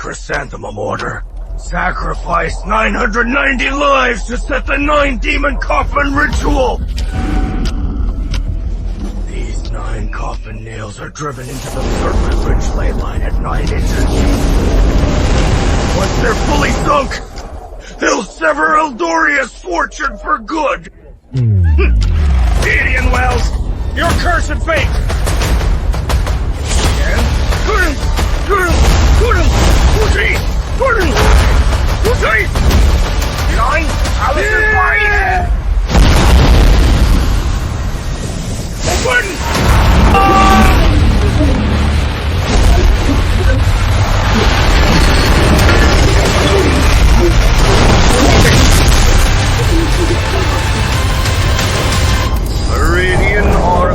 Chrysanthemum Order. Sacrificed 990 lives to set the 9-demon coffin ritual! These 9 coffin nails are driven into the Serpent Ridge ley line at 9 inches. Once they're fully sunk, they'll sever Eldoria's fortune for good! Gideon Wells, your cursed fate! Alice's body! Open! Meridian Arca.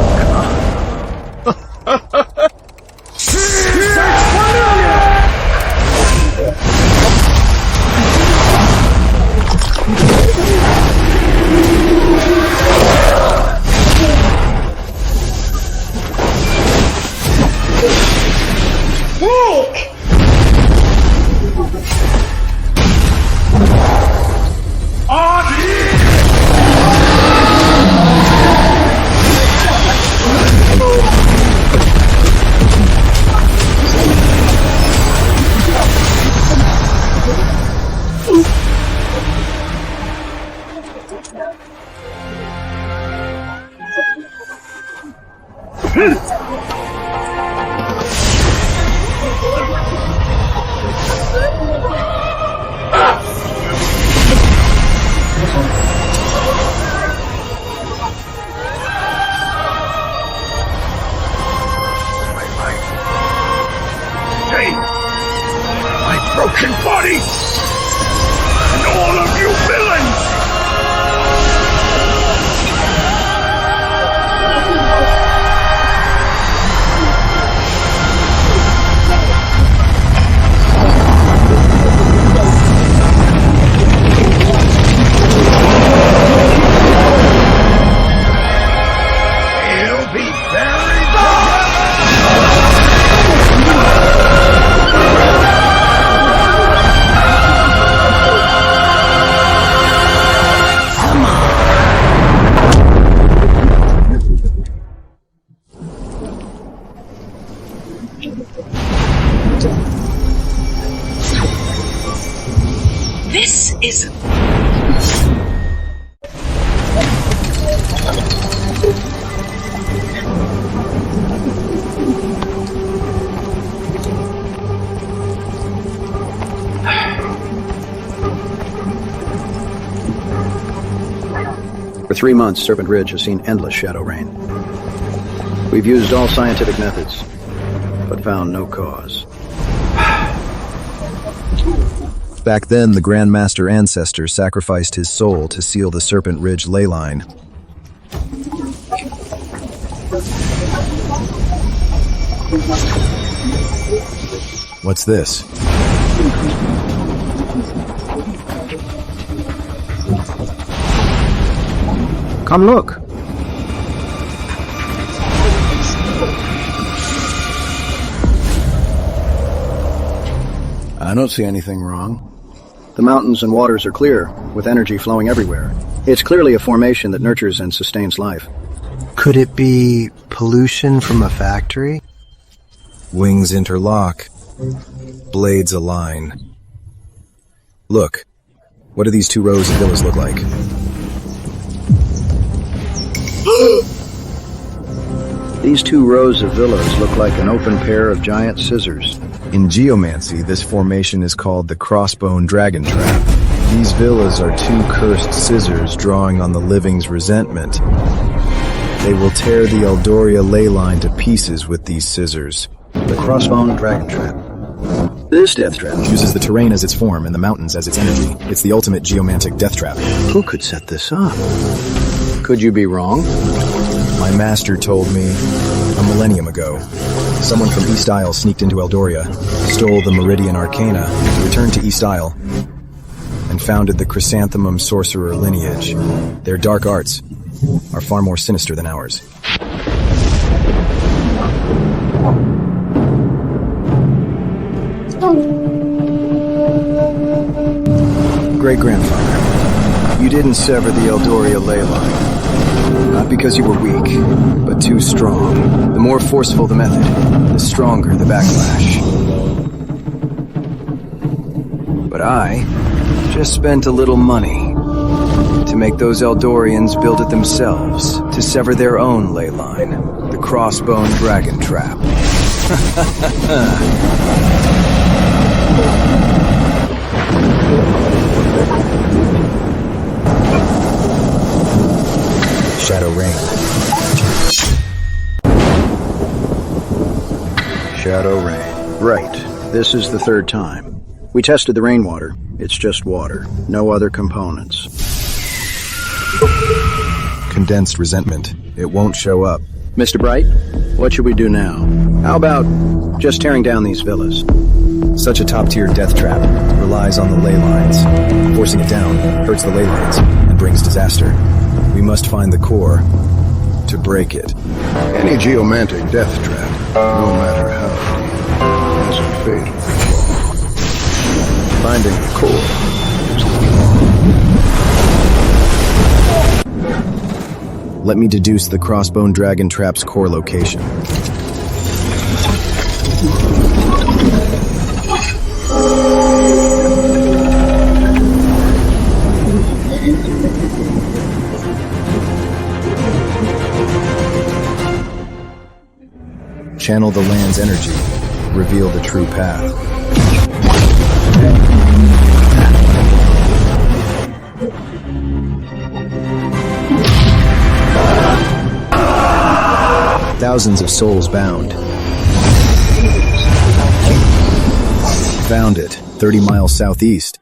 Broken body! And all of you villains! You'll be buried This is... For 3 months, Serpent Ridge has seen endless shadow rain. We've used all scientific methods, but found no cause. Back then, the Grand Master Ancestor sacrificed his soul to seal the Serpent Ridge ley line. What's this? Come look. I don't see anything wrong. The mountains and waters are clear, with energy flowing everywhere. It's clearly a formation that nurtures and sustains life. Could it be pollution from a factory? Wings interlock. Blades align. Look. What do these 2 rows of villas look like? These 2 rows of villas look like an open pair of giant scissors. In geomancy, this formation is called the crossbone dragon trap. These villas are 2 cursed scissors drawing on the living's resentment. They will tear the Eldoria ley line to pieces with these scissors. The crossbone dragon trap. This death trap Uses the terrain as its form and the mountains as its energy. It's the ultimate geomantic death trap. Who could set this up? Could you be wrong? My master told me a millennium ago. Someone from East Isle sneaked into Eldoria, stole the Meridian Arcana, returned to East Isle, and founded the Chrysanthemum Sorcerer lineage. Their dark arts are far more sinister than ours. great-grandfather. You didn't sever the Eldoria ley line. Not because you were weak, but too strong. The more forceful the method, the stronger the backlash. But I just spent a little money to make those Eldorians build it themselves to sever their own ley line, the crossbone dragon trap. Shadow Rain. Shadow rain. Right. This is the third time. We tested the rainwater. It's just water. No other components. Condensed resentment. It won't show up. Mr. Bright, what should we do now? How about just tearing down these villas? Such a top-tier death trap relies on the ley lines. Forcing it down hurts the ley lines and brings disaster. We must find the core to break it. Any geomantic death trap, no matter how deep, has a fatal flaw. Finding the core is the key. Let me deduce the crossbone dragon trap's core location. Channel the land's energy. Reveal the true path. Thousands of souls bound. Found it, 30 miles southeast.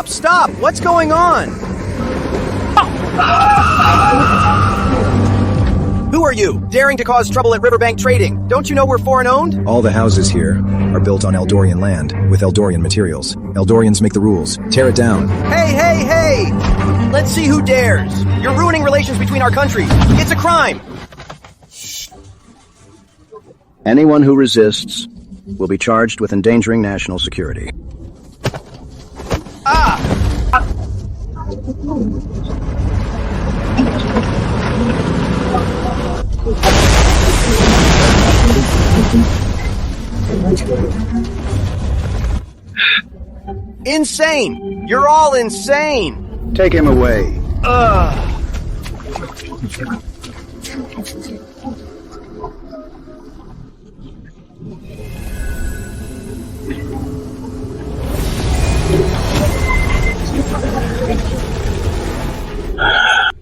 Stop! What's going on? Who are you, daring to cause trouble at Riverbank Trading? Don't you know we're foreign-owned? All the houses here are built on Eldorian land with Eldorian materials. Eldorians make the rules. Tear it down. Hey! Let's see who dares. You're ruining relations between our countries. It's a crime. Anyone who resists will be charged with endangering national security. Insane! You're all insane! Take him away.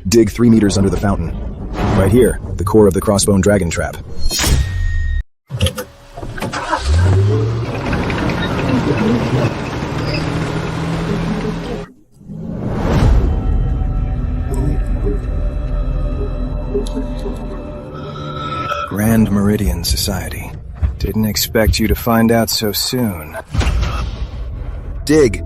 Dig 3 meters under the fountain. Right here, the core of the crossbone dragon trap. Grand Meridian Society. Didn't expect you to find out so soon. Dig!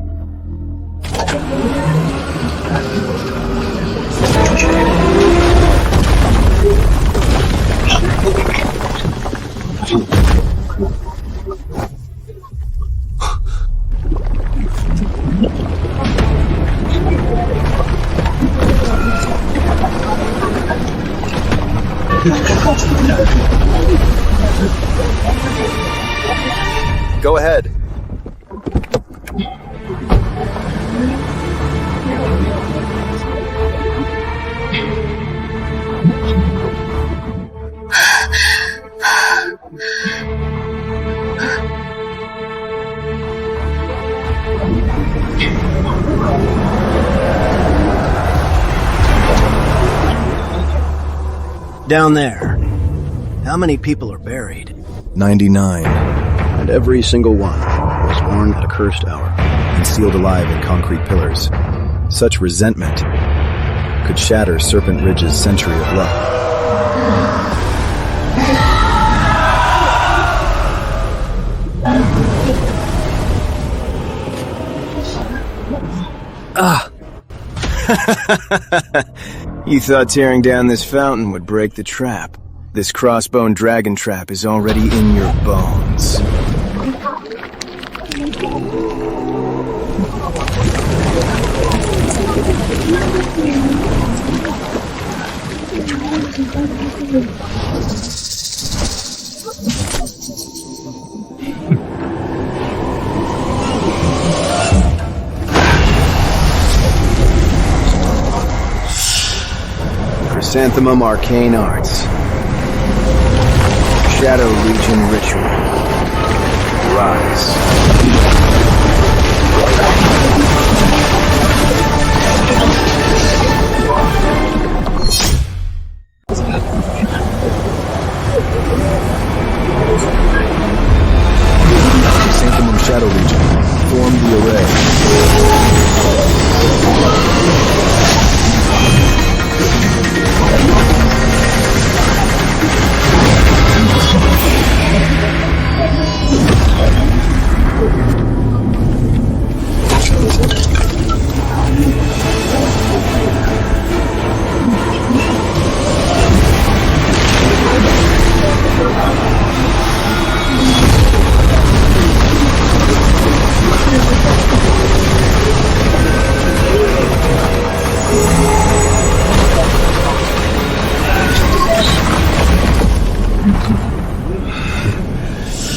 Go ahead. Down there. How many people are buried? 99. And every single one was born at a cursed hour. And sealed alive in concrete pillars. Such resentment. could shatter Serpent Ridge's century of luck. You thought tearing down this fountain would break the trap. This crossbone dragon trap is already in your bones. Chrysanthemum Arcane Arts. Shadow Legion Ritual. Rise. Chrysanthemum Shadow Legion. Form the array.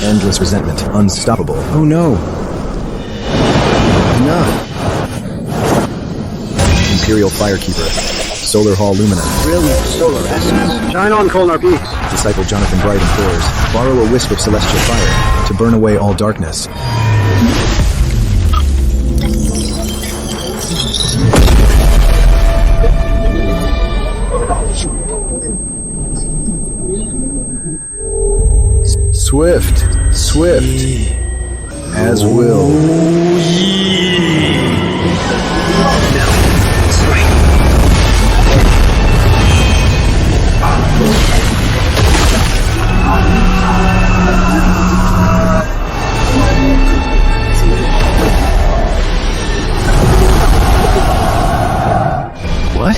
Endless resentment, unstoppable. Oh no! Enough! Imperial Firekeeper, Solar Hall Lumina. Brilliant solar essence. Shine on, Kolnar Peaks. Disciple Jonathan Bright implores, borrow a wisp of celestial fire to burn away all darkness. Swift, swift, as will. What?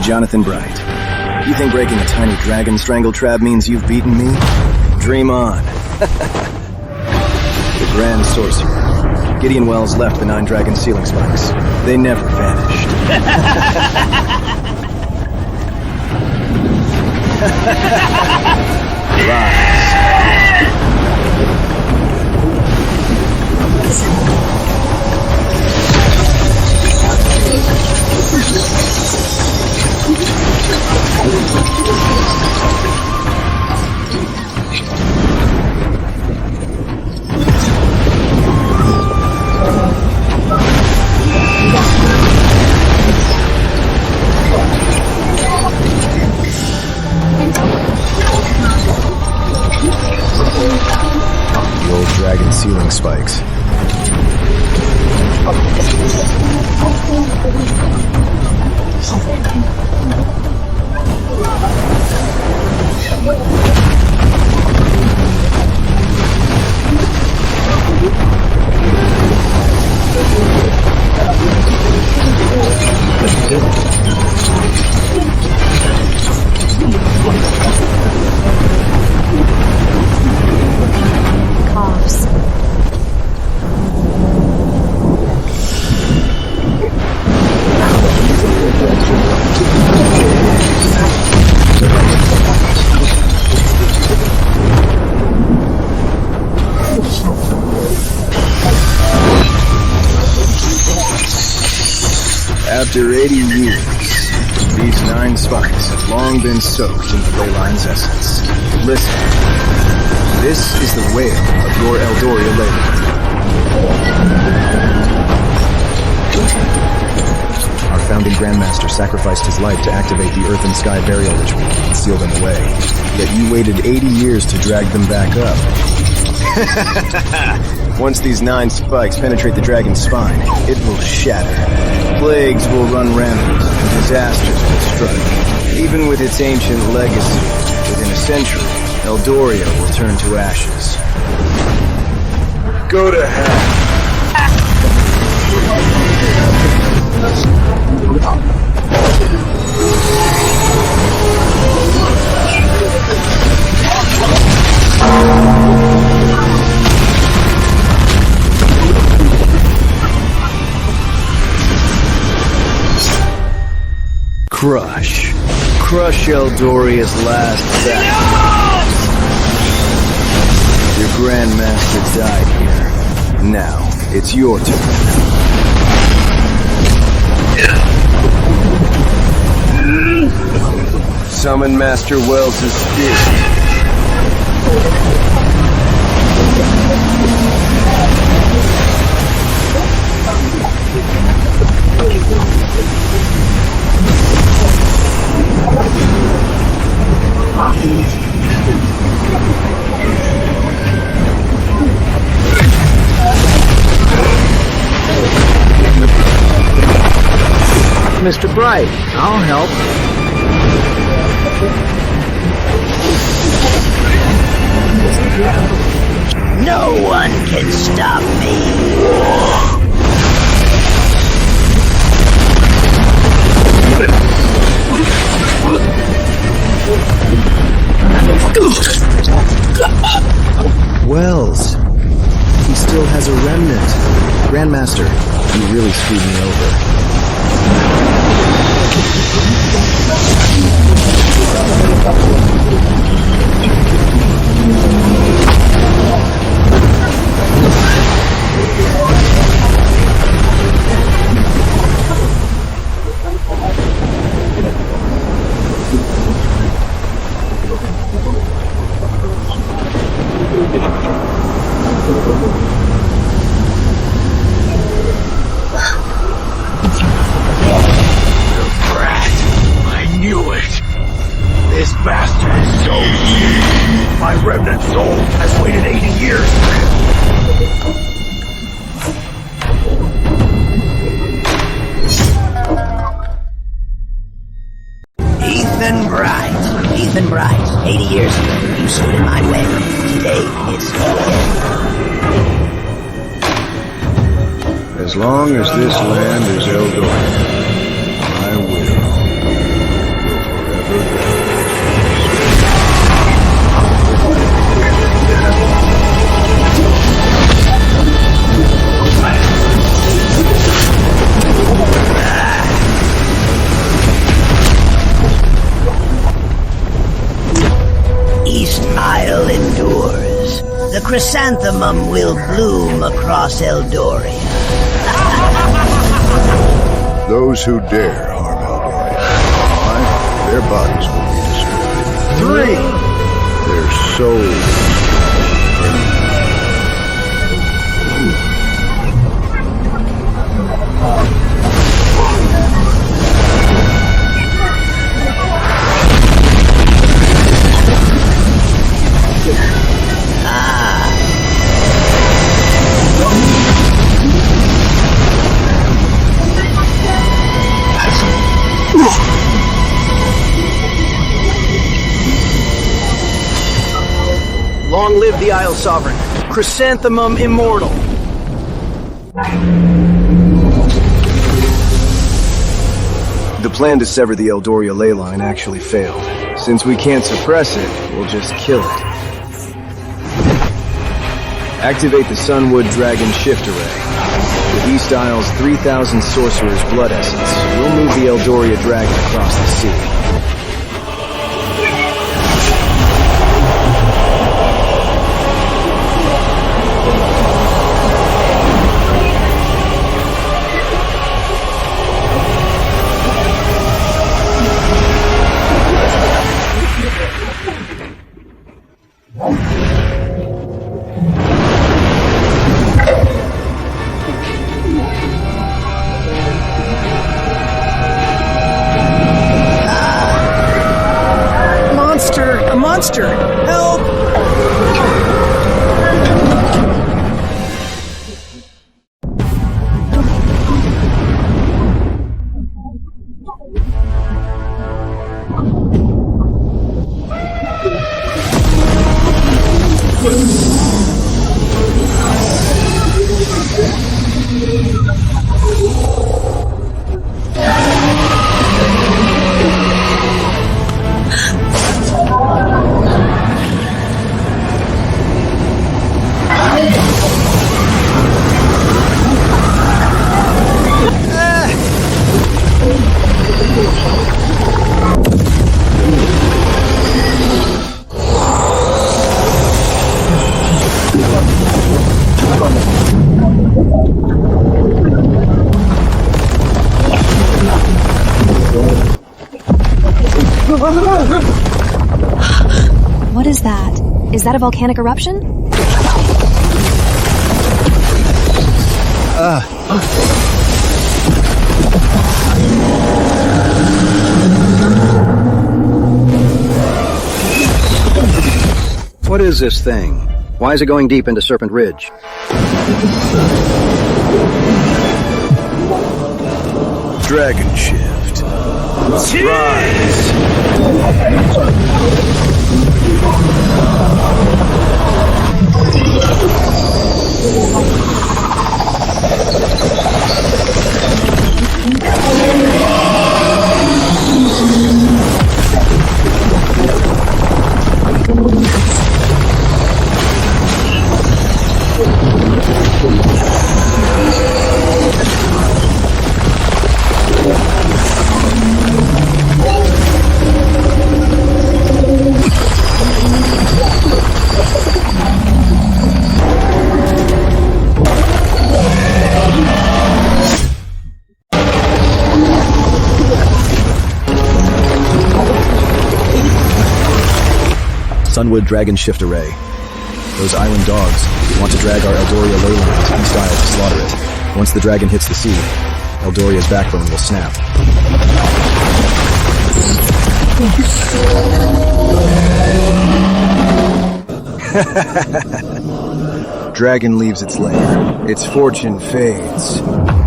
Jonathan Bright. You think breaking a tiny dragon strangle trap means you've beaten me? Dream on. The Grand Sorcerer. Gideon Wells left the 9 dragon sealing spikes. They never vanished. Rise. The old dragon sealing spikes. Coughs. After 80 years, these 9 spikes have long been soaked in the ley line's essence. Listen. This is the wail of your Eldoria ley line. Our founding Grandmaster sacrificed his life to activate the Earth and Sky burial ritual and seal them away. Yet you waited 80 years to drag them back up. Once these 9 spikes penetrate the dragon's spine, it will shatter. Plagues will run rampant, and disasters will strike. Even with its ancient legacy, within a century, Eldoria will turn to ashes. Go to hell. Crush Eldoria's last battle. Your Grandmaster died here. Now, it's your turn. Summon Master Wells' spirit. Mr. Bright, I'll help. No one can stop me. Wells. He still has a remnant. Grandmaster, you really screwed me over. This bastard is so weak. My remnant soul has waited 80 years for him. Ethan Bright. 80 years ago, you stood in my way. Today, it's me again. As long as this land is Eldoria, my will forever go. East Isle endures. The chrysanthemum will bloom across Eldoria. Those who dare harm Eldoria, their bodies will be destroyed. 3. Their souls. Long live the Isle Sovereign. Chrysanthemum immortal. The plan to sever the Eldoria ley line actually failed. Since we can't suppress it, we'll just kill it. Activate the Sunwood Dragon Shift Array. With East Isle's 3,000 Sorcerers' Blood Essence, we'll move the Eldoria Dragon across the sea. What is that? Is that a volcanic eruption? What is this thing? Why is it going deep into Serpent Ridge? Dragon shift. Rise. Sunwood Dragon Shift Array. Those island dogs want to drag our Eldoria leyline to East Isle to slaughter it. Once the dragon hits the sea, Eldoria's backbone will snap. Dragon leaves its lair. Its fortune fades.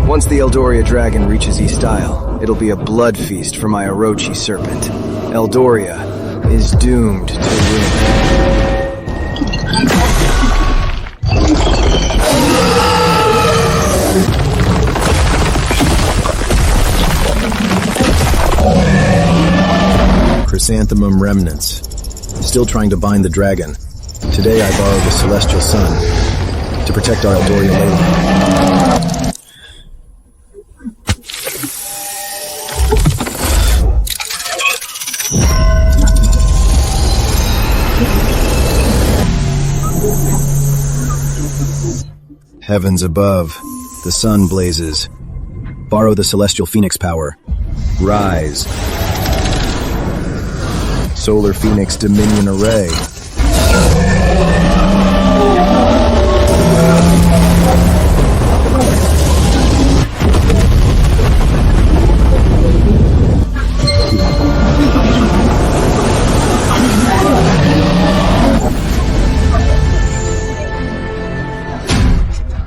Once the Eldoria dragon reaches East Isle, it'll be a blood feast for my Orochi serpent. Eldoria is doomed to win. Chrysanthemum remnants. Still trying to bind the dragon. Today I borrowed the Celestial Sun to protect our Eldoria leyline. Heavens above, the sun blazes. Borrow the Celestial Phoenix power. Rise. Solar Phoenix Dominion Array.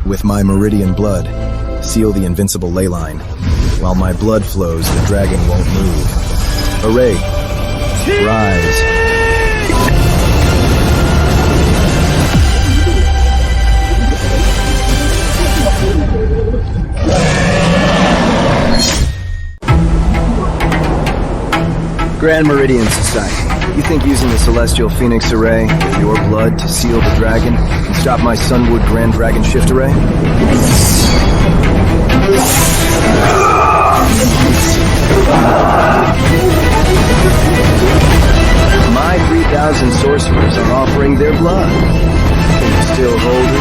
With my meridian blood, seal the invincible leyline. While my blood flows, the dragon won't move. Array, rise. Grand Meridian Society. You think using the Celestial Phoenix Array with your blood to seal the dragon can stop my Sunwood Grand Dragon Shift Array? My 3,000 sorcerers are offering their blood. Can you still hold it?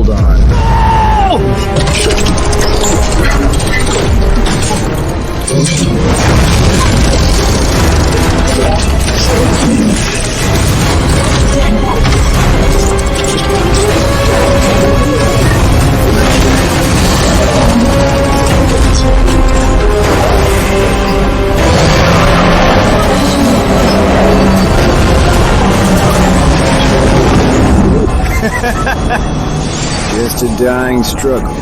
Hold on. Just a dying struggle.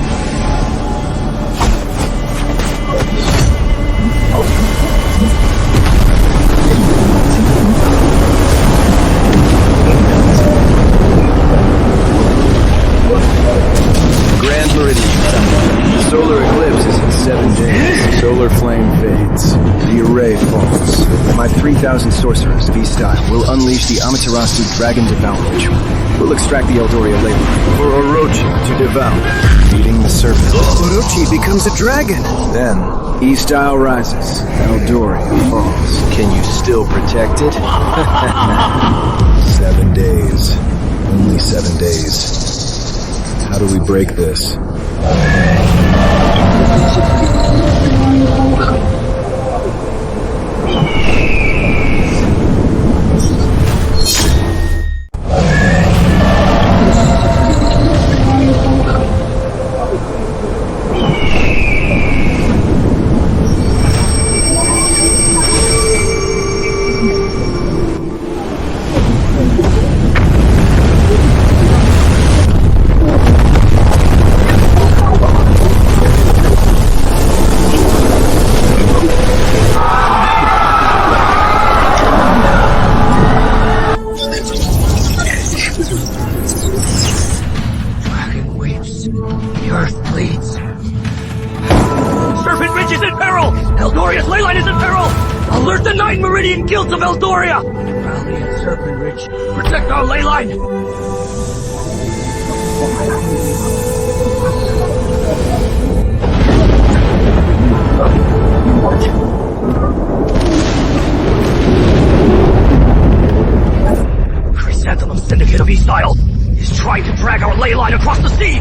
Grand Meridian. The solar eclipse is in 7 days. Solar flame fades. The array falls. My 3,000 sorcerers of East-Style will unleash the Amaterasu Dragon Devour ritual. We'll extract the Eldoria label for Orochi to devour, feeding the serpent. Orochi becomes a dragon. Then, East-Style rises. Eldoria falls. can you still protect it? 7 days. Only 7 days. How do we break this? Dragon weeps. The earth bleeds. Serpent Ridge is in peril! Eldoria's ley line is in peril! Alert the 9 Meridian Guilds of Eldoria! Rally at Serpent Ridge. Protect our ley line! Chrysanthemum Syndicate of East-Style is trying to drag our ley line across the sea!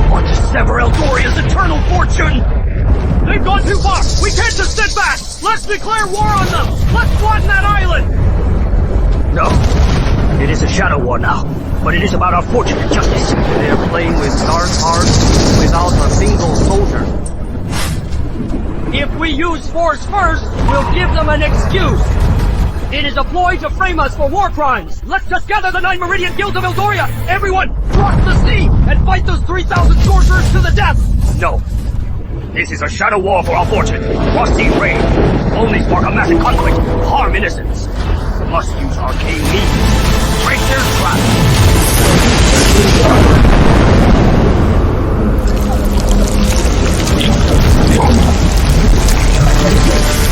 Want to sever Eldoria's eternal fortune! They've gone too far! We can't just sit back! Let's declare war on them! Let's flatten that island! No. It is a shadow war now, but it is about our fortune and justice. They're playing with dark hearts without a single soldier. If we use force first, we'll give them an excuse. It is a ploy to frame us for war crimes. Let's just gather the 9 Meridian Guilds of Eldoria. Everyone, cross the sea and fight those 3,000 sorcerers to the death. No. This is a shadow war for our fortune. Cross-sea raid. Only spark a massive conflict. Harm innocents. Must use arcane means. Break their trap.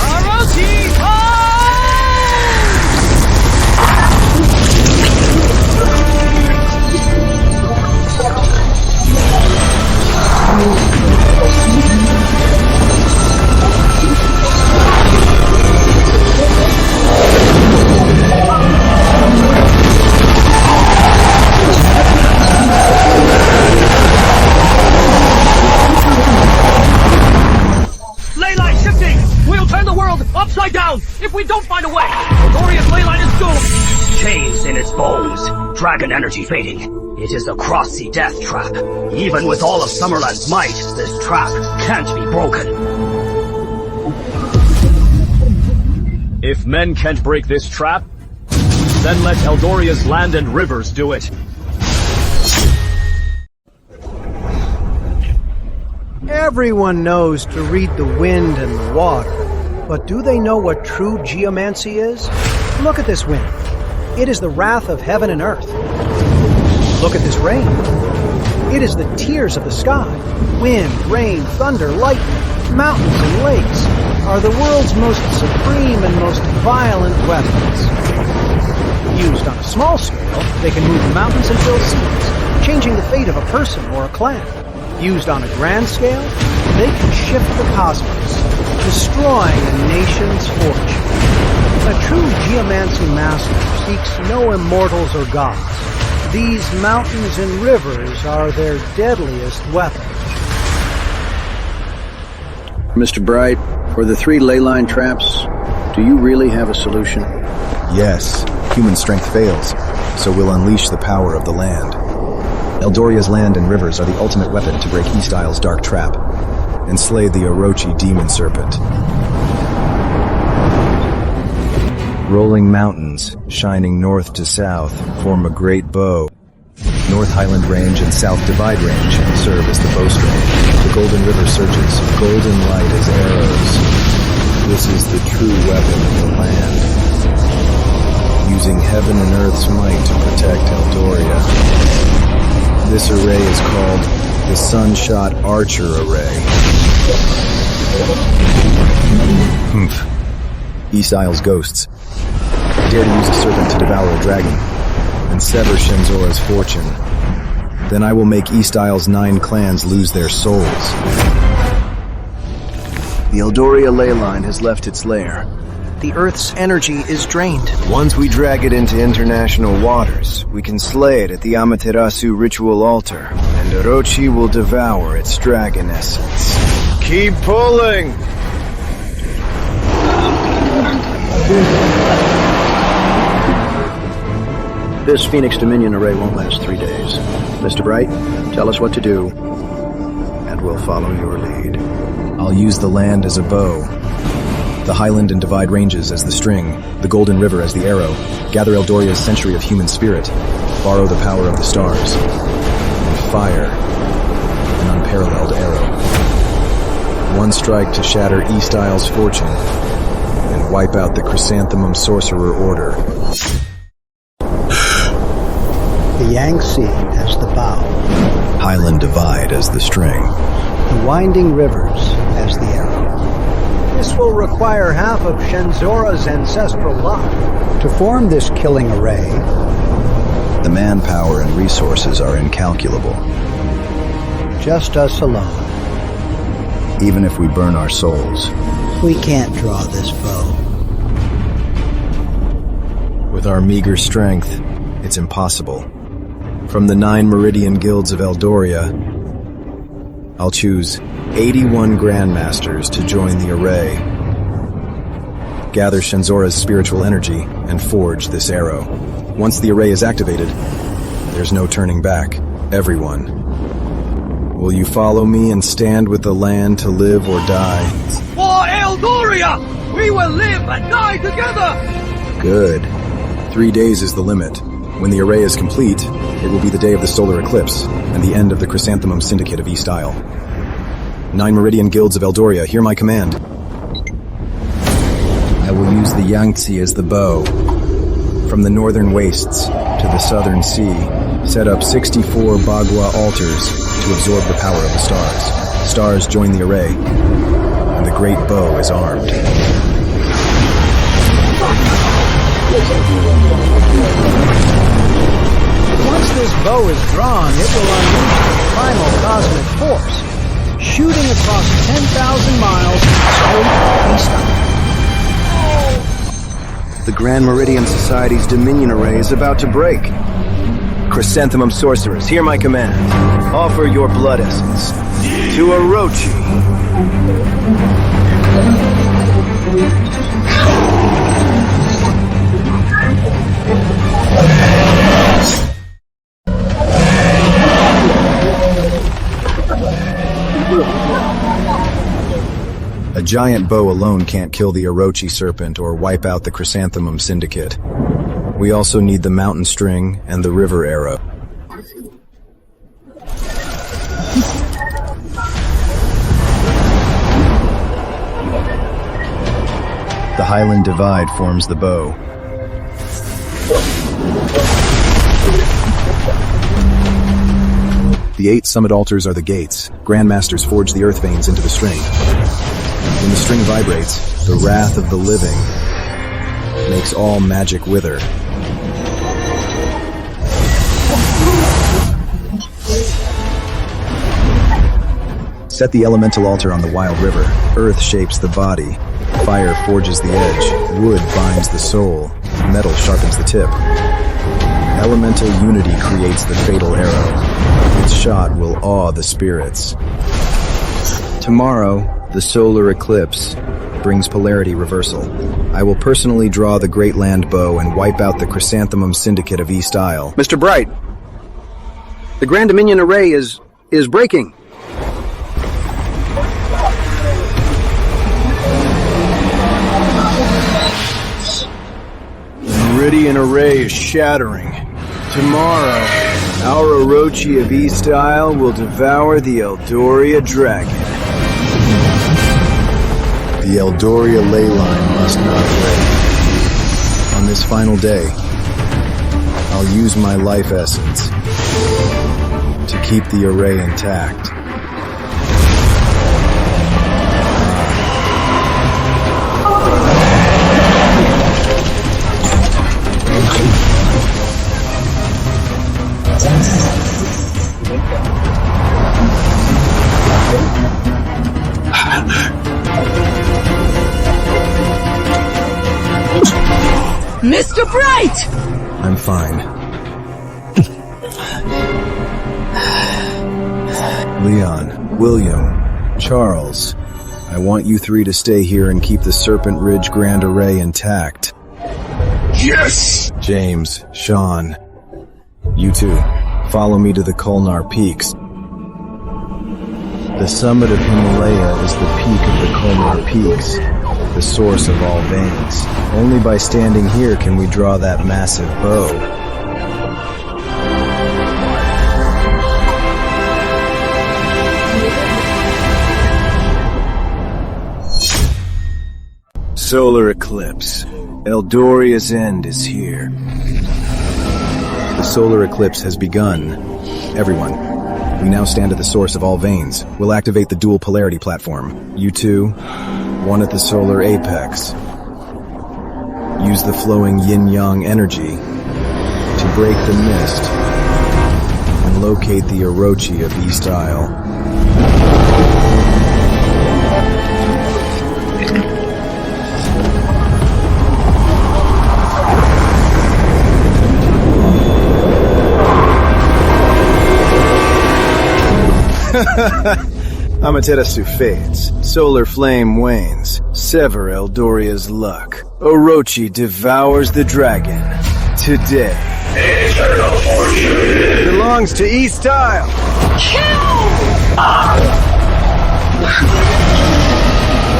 Orochi! Leyline shifting! We'll turn the world upside down if we don't find a way! Eldoria's leyline is doomed! Chains in its bones. Dragon energy fading. It is the cross-sea death trap. Even with all of Summerland's might, this trap can't be broken. If men can't break this trap, then let Eldoria's land and rivers do it. Everyone knows to read the wind and the water, but do they know what true geomancy is? Look at this wind. It is the wrath of heaven and earth. Look at this rain. It is the tears of the sky. Wind, rain, thunder, lightning, mountains and lakes are the world's most supreme and most violent weapons. Used on a small scale, they can move mountains and fill seas, changing the fate of a person or a clan. Used on a grand scale, they can shift the cosmos, destroying a nation's fortune. A true geomancy master seeks no immortals or gods, These mountains and rivers are their deadliest weapon. Mr. Bright, for the 3 ley line traps, do you really have a solution? Yes, human strength fails, so we'll unleash the power of the land. Eldoria's land and rivers are the ultimate weapon to break East Isle's dark trap and slay the Orochi demon serpent. Rolling mountains, shining north to south, form a great bow. North Highland Range and South Divide Range serve as the bowstring. The Golden River surges, golden light as arrows. This is the true weapon of the land. Using heaven and earth's might to protect Eldoria. This array is called the Sunshot Archer Array. Humph. East Isle's ghosts. Dare to use a serpent to devour a dragon and sever Shenzora's fortune. Then I will make East Isle's 9 clans lose their souls. The Eldoria ley line has left its lair. The Earth's energy is drained. Once we drag it into international waters, we can slay it at the Amaterasu ritual altar, and Orochi will devour its dragon essence. Keep pulling! This Phoenix Dominion array won't last 3 days. Mr. Bright, tell us what to do, and we'll follow your lead. I'll use the land as a bow, the Highland and Divide Ranges as the string, the Golden River as the arrow, gather Eldoria's century of human spirit, borrow the power of the stars, and fire an unparalleled arrow. One strike to shatter East Isle's fortune, and wipe out the Chrysanthemum Sorcerer Order. The Yangtze as the bow. Highland Divide as the string. The winding rivers as the arrow. This will require half of Shenzora's ancestral blood. To form this killing array, the manpower and resources are incalculable. Just us alone. Even if we burn our souls, We can't draw this bow. with our meager strength, it's impossible. From the 9 Meridian Guilds of Eldoria, I'll choose 81 Grandmasters to join the array, gather Shenzora's spiritual energy, and forge this arrow. Once the array is activated, there's no turning back. Everyone. Will you follow me and stand with the land to live or die? For Eldoria! We will live and die together! Good. 3 days is the limit. When the array is complete, it will be the day of the solar eclipse and the end of the Chrysanthemum Syndicate of East Isle. 9 Meridian Guilds of Eldoria, hear my command. I will use the Yangtze as the bow. From the northern wastes to the southern sea, set up 64 Bagua altars to absorb the power of the stars. Stars join the array, and the great bow is armed. Once this bow is drawn, it will unleash the primal cosmic force, shooting across 10,000 miles straight east of it. The Grand Meridian Society's Dominion Array is about to break. Chrysanthemum Sorcerers, hear my command. Offer your blood essence to Orochi. A giant bow alone can't kill the Orochi serpent or wipe out the Chrysanthemum Syndicate. We also need the mountain string and the river arrow. The Highland Divide forms the bow. The 8 summit altars are the gates. Grandmasters forge the earth veins into the string. When the string vibrates, the wrath of the living makes all magic wither. Set the elemental altar on the wild river. Earth shapes the body. Fire forges the edge. Wood binds the soul. Metal sharpens the tip. Elemental unity creates the fatal arrow. Its shot will awe the spirits. Tomorrow, the solar eclipse brings polarity reversal. I will personally draw the Great Land Bow and wipe out the Chrysanthemum Syndicate of East Isle. Mr. Bright, the Grand Dominion array is breaking. The Meridian array is shattering. Tomorrow, our Orochi of East Isle will devour the Eldoria dragon. The Eldoria ley line must not break. On this final day, I'll use my life essence to keep the array intact. Mr. Bright! I'm fine. Leon, William, Charles, I want you three to stay here and keep the Serpent Ridge Grand Array intact. Yes! James, Sean, you two, follow me to the Kolnar Peaks. The summit of Himalaya is the peak of the Kolnar Peaks, the source of all veins. Only by standing here can we draw that massive bow. Solar eclipse. Eldoria's end is here. The solar eclipse has begun. Everyone, we now stand at the source of all veins. We'll activate the dual polarity platform. You two, one at the solar apex. Use the flowing yin-yang energy to break the mist and locate the Orochi of East Isle. Amaterasu fades, solar flame wanes, sever Eldoria's luck. Orochi devours the dragon. Today. Eternal fortune belongs to East Isle.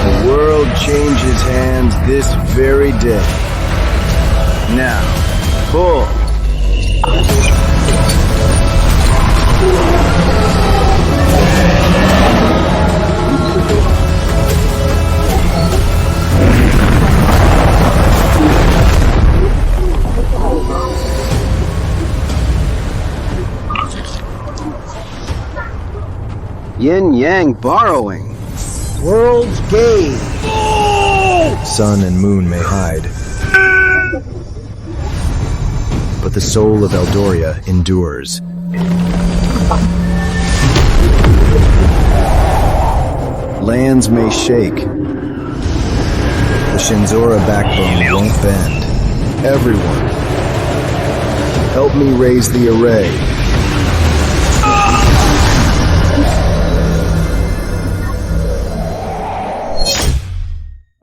The world changes hands this very day. Now, pull. Yin-yang borrowing. World's gaze. Sun and moon may hide, but the soul of Eldoria endures. Lands may shake. The Shinzora backbone won't bend. Everyone, help me raise the array.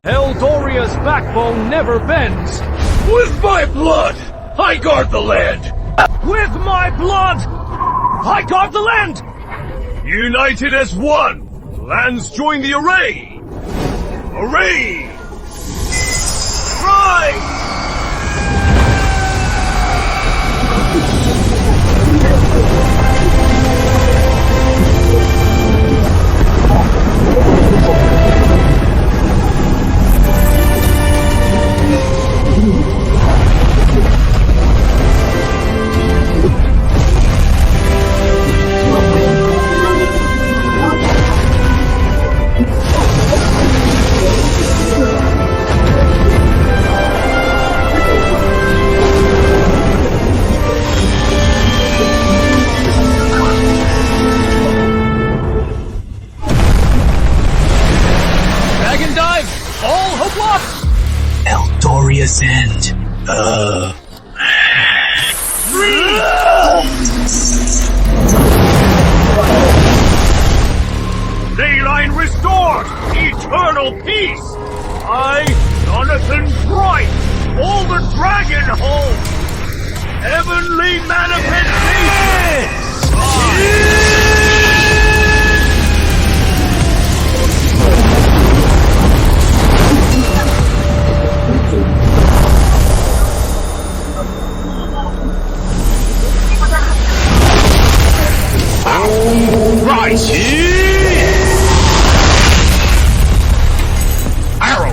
Eldoria's backbone never bends. With my blood, I guard the land. With my blood, I guard the land. United as one, lands join the array. Array! Rise! Eldoria's end. Leyline restored! Eternal peace! I, Jonathan Bright, hold the dragon home! Heavenly manifestation! Rise! Arrow!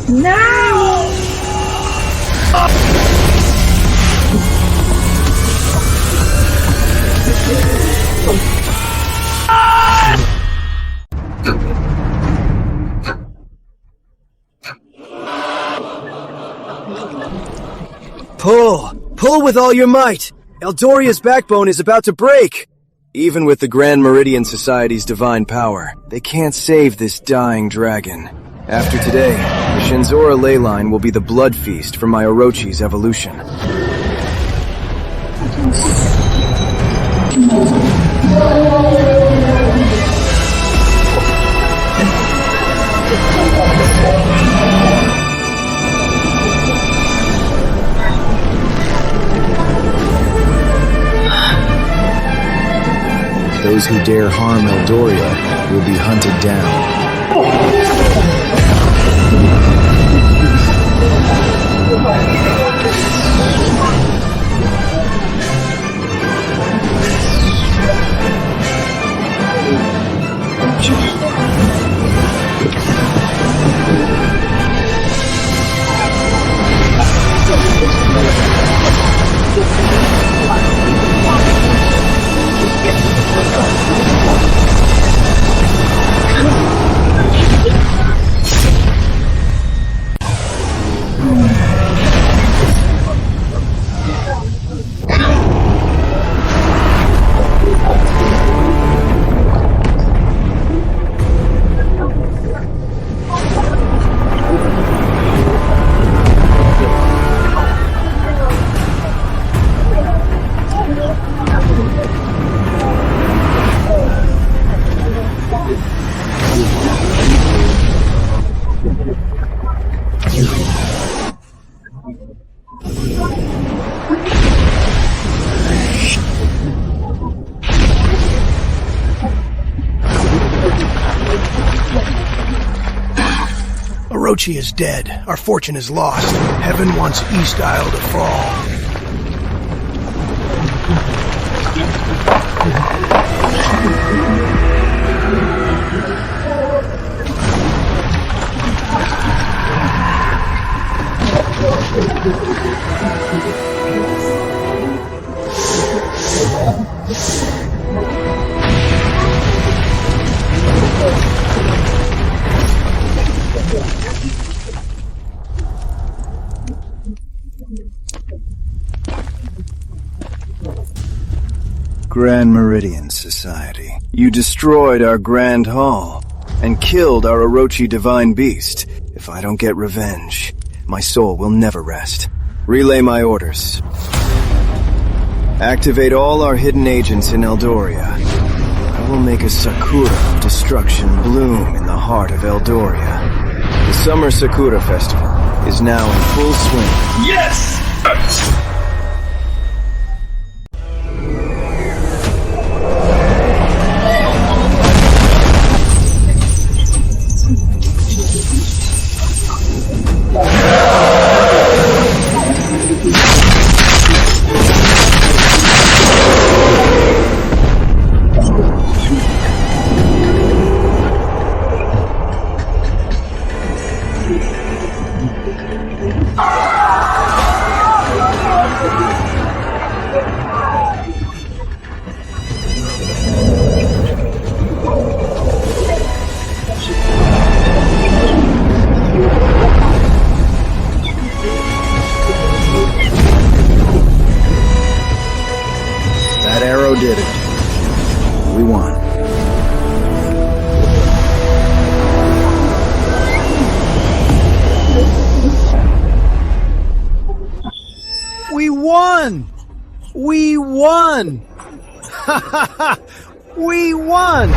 Now! Pull! Pull with all your might! Eldoria's backbone is about to break! Even with the Grand Meridian Society's divine power, they can't save this dying dragon. After today, the Shinzora ley line will be the blood feast for my Orochi's evolution. Those who dare harm Eldoria will be hunted down. Orochi is dead. Our fortune is lost. Heaven wants East Isle to fall. Grand Meridian Society. You destroyed our Grand Hall and killed our Orochi Divine Beast. If I don't get revenge, my soul will never rest. Relay my orders. Activate all our hidden agents in Eldoria. I will make a Sakura of destruction bloom in the heart of Eldoria. The Summer Sakura Festival is now in full swing. Yes! That arrow did it. We won. won! We won! Ha ha ha! We won!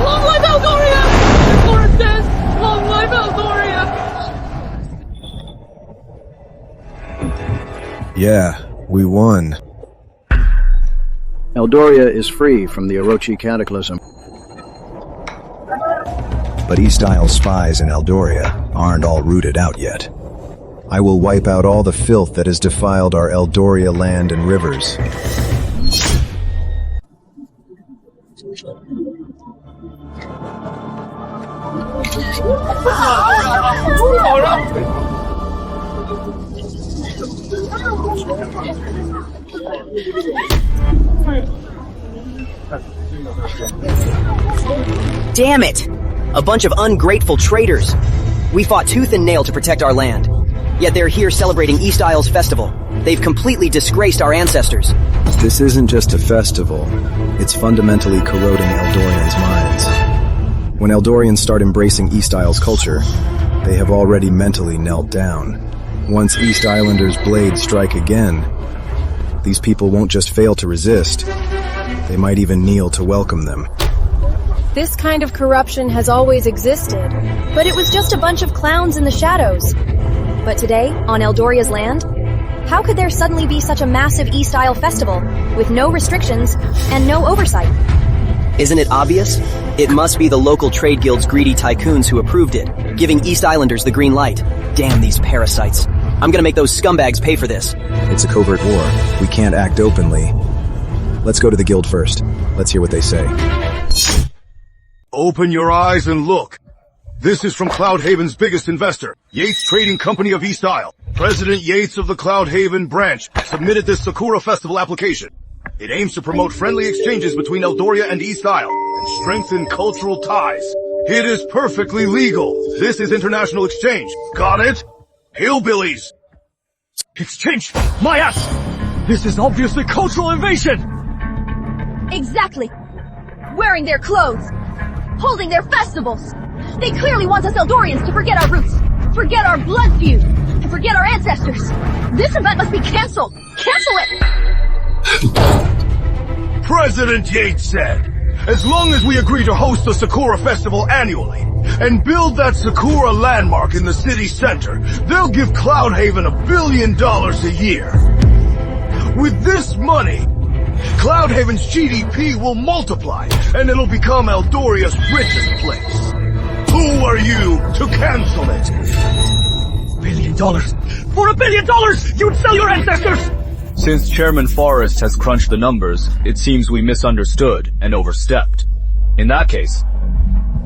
Long live Eldoria! As Laura says, long live Eldoria! Yeah, we won. Eldoria is free from the Orochi Cataclysm. But East Isle spies in Eldoria aren't all rooted out yet. I will wipe out all the filth that has defiled our Eldoria land and rivers. Damn it! A bunch of ungrateful traitors. We fought tooth and nail to protect our land. Yet they're here celebrating East Isle's festival. They've completely disgraced our ancestors. This isn't just a festival. It's fundamentally corroding Eldorians' minds. When Eldorians start embracing East Isle's culture, they have already mentally knelt down. Once East Islanders' blades strike again, these people won't just fail to resist, they might even kneel to welcome them. This kind of corruption has always existed, but it was just a bunch of clowns in the shadows. But today, on Eldoria's land, how could there suddenly be such a massive East Isle festival, with no restrictions and no oversight? Isn't it obvious? It must be the local trade guild's greedy tycoons who approved it, giving East Islanders the green light. Damn these parasites. I'm gonna make those scumbags pay for this. It's a covert war. We can't act openly. Let's go to the guild first. Let's hear what they say. Open your eyes and look. This is from Cloudhaven's biggest investor, Yates Trading Company of East Isle. President Yates of the Cloudhaven branch submitted this Sakura Festival application. It aims to promote friendly exchanges between Eldoria and East Isle and strengthen cultural ties. It is perfectly legal. This is international exchange. Got it? Hillbillies! Exchange? My ass! This is obviously cultural invasion! Exactly! Wearing their clothes! Holding their festivals! They clearly want us Eldorians to forget our roots, forget our blood feud, and forget our ancestors! This event must be cancelled! Cancel it! President Yates said, as long as we agree to host the Sakura Festival annually and build that Sakura landmark in the city center, they'll give Cloudhaven $1 billion a year. With this money, Cloudhaven's GDP will multiply and it'll become Eldoria's richest place. Who are you to cancel it? $1 billion? For $1 billion, you'd sell your ancestors! Since Chairman Forrest has crunched the numbers, it seems we misunderstood and overstepped. In that case,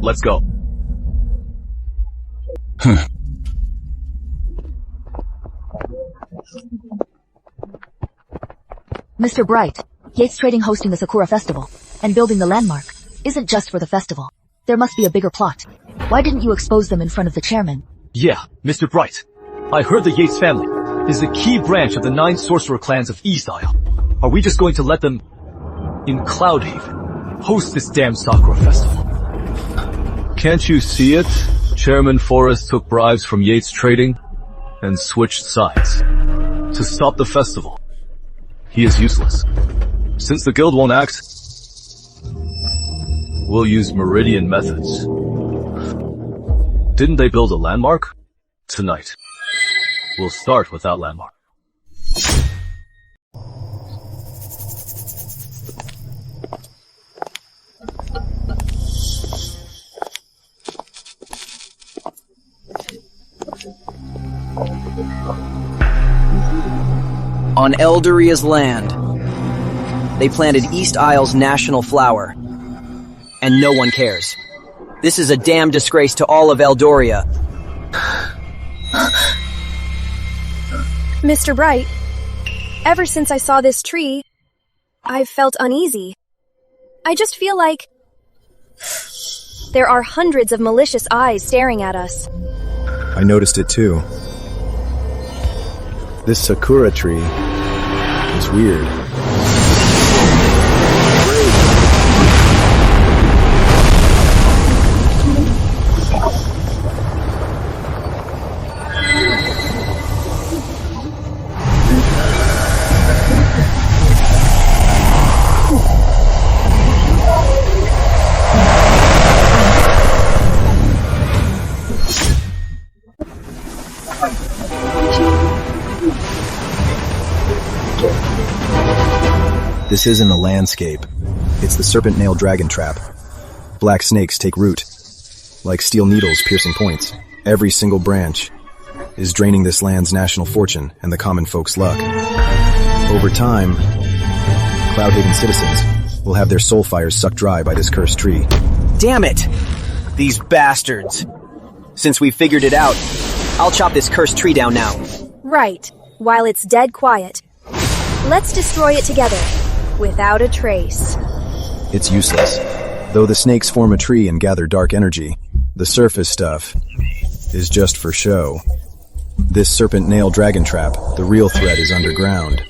let's go. Mr. Bright, Yates Trading hosting the Sakura Festival and building the landmark isn't just for the festival. There must be a bigger plot. Why didn't you expose them in front of the chairman? Yeah, Mr. Bright. I heard the Yates family is a key branch of the 9 sorcerer clans of East Isle. Are we just going to let them, in Cloudhaven, host this damn Sakura festival? Can't you see it? Chairman Forrest took bribes from Yates Trading and switched sides. To stop the festival, he is useless. Since the guild won't act, we'll use Meridian methods. Didn't they build a landmark? Tonight, we'll start with that landmark. On Eldoria's land, they planted East Isle's national flower, and no one cares. This is a damn disgrace to all of Eldoria. Mr. Bright, ever since I saw this tree, I've felt uneasy. I just feel like there are hundreds of malicious eyes staring at us. I noticed it too. This Sakura tree is weird. This isn't a landscape. It's the serpent nail dragon trap. Black snakes take root, like steel needles piercing points. Every single branch is draining this land's national fortune and the common folks' luck. Over time, Cloudhaven citizens will have their soul fires sucked dry by this cursed tree. Damn it! These bastards. Since we figured it out, I'll chop this cursed tree down now. Right, while it's dead quiet. Let's destroy it together, without a trace. It's useless. Though the snakes form a tree and gather dark energy, the surface stuff is just for show. This serpent nail dragon trap, the real threat is underground.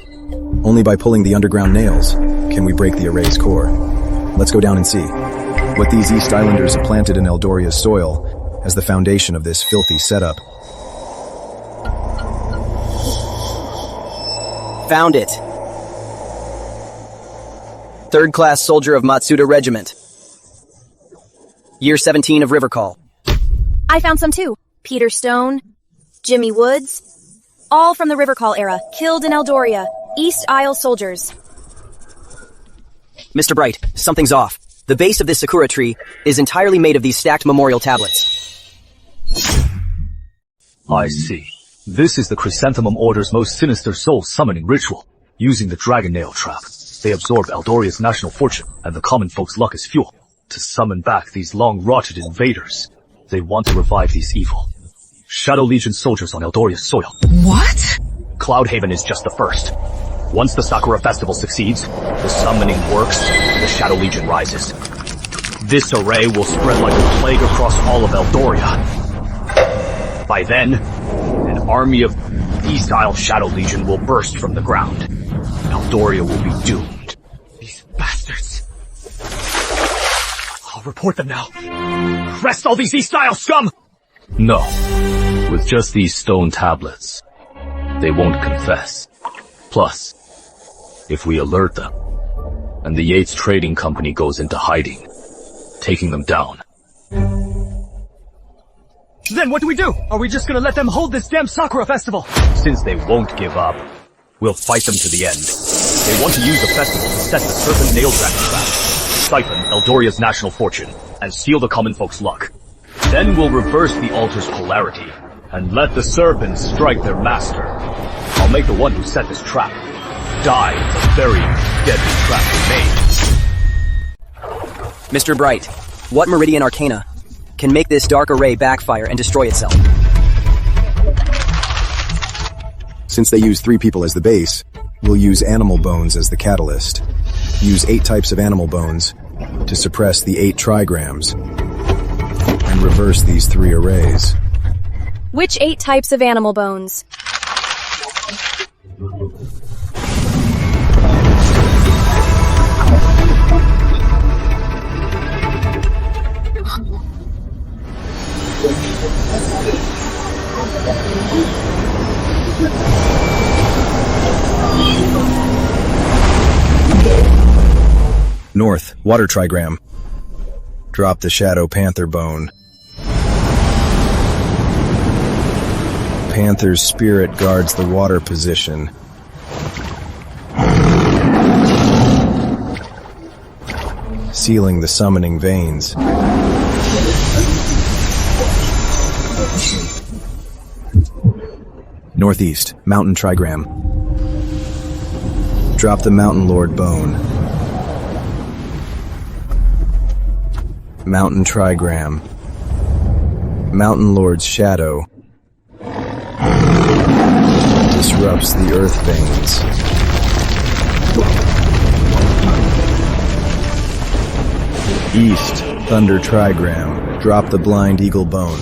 Only by pulling the underground nails can we break the array's core. Let's go down and see what these East Islanders have planted in Eldoria's soil as the foundation of this filthy setup. Found it. Third-class soldier of Matsuda Regiment. Year 17 of River Call. I found some too. Peter Stone, Jimmy Woods, all from the River Call era, killed in Eldoria. East Isle soldiers. Mr. Bright, something's off. The base of this Sakura tree is entirely made of these stacked memorial tablets. I see. This is the Chrysanthemum Order's most sinister soul summoning ritual. Using the Dragon Nail Trap, they absorb Eldoria's national fortune and the common folks' luck as fuel to summon back these long-rotted invaders. They want to revive these evil Shadow Legion soldiers on Eldoria's soil. What? Cloudhaven is just the first. Once the Sakura Festival succeeds, the summoning works, and the Shadow Legion rises. This array will spread like a plague across all of Eldoria. By then, an army of East Isle Shadow Legion will burst from the ground. Eldoria will be doomed. These bastards. I'll report them now. Arrest all these East Isle scum! No. With just these stone tablets, they won't confess. Plus, if we alert them, and the Yates Trading Company goes into hiding, taking them down. Then what do we do? Are we just gonna let them hold this damn Sakura festival? Since they won't give up, we'll fight them to the end. They want to use the festival to set the Serpent Nail Dragon trap, siphon Eldoria's national fortune, and steal the common folks' luck. Then we'll reverse the altar's polarity, and let the serpents strike their master. I'll make the one who set this trap die in the very deadly trap they made. Mr. Bright, what Meridian Arcana can make this dark array backfire and destroy itself? Since they use 3 people as the base, we'll use animal bones as the catalyst. Use 8 types of animal bones to suppress the 8 trigrams, and reverse these 3 arrays. Which 8 types of animal bones? North, water trigram. Drop the Shadow Panther bone. Panther's spirit guards the water position. Sealing the summoning veins. Northeast, mountain trigram. Drop the Mountain Lord bone. Mountain trigram. Mountain Lord's shadow disrupts the earth veins. East, Thunder trigram. Drop the Blind Eagle bone.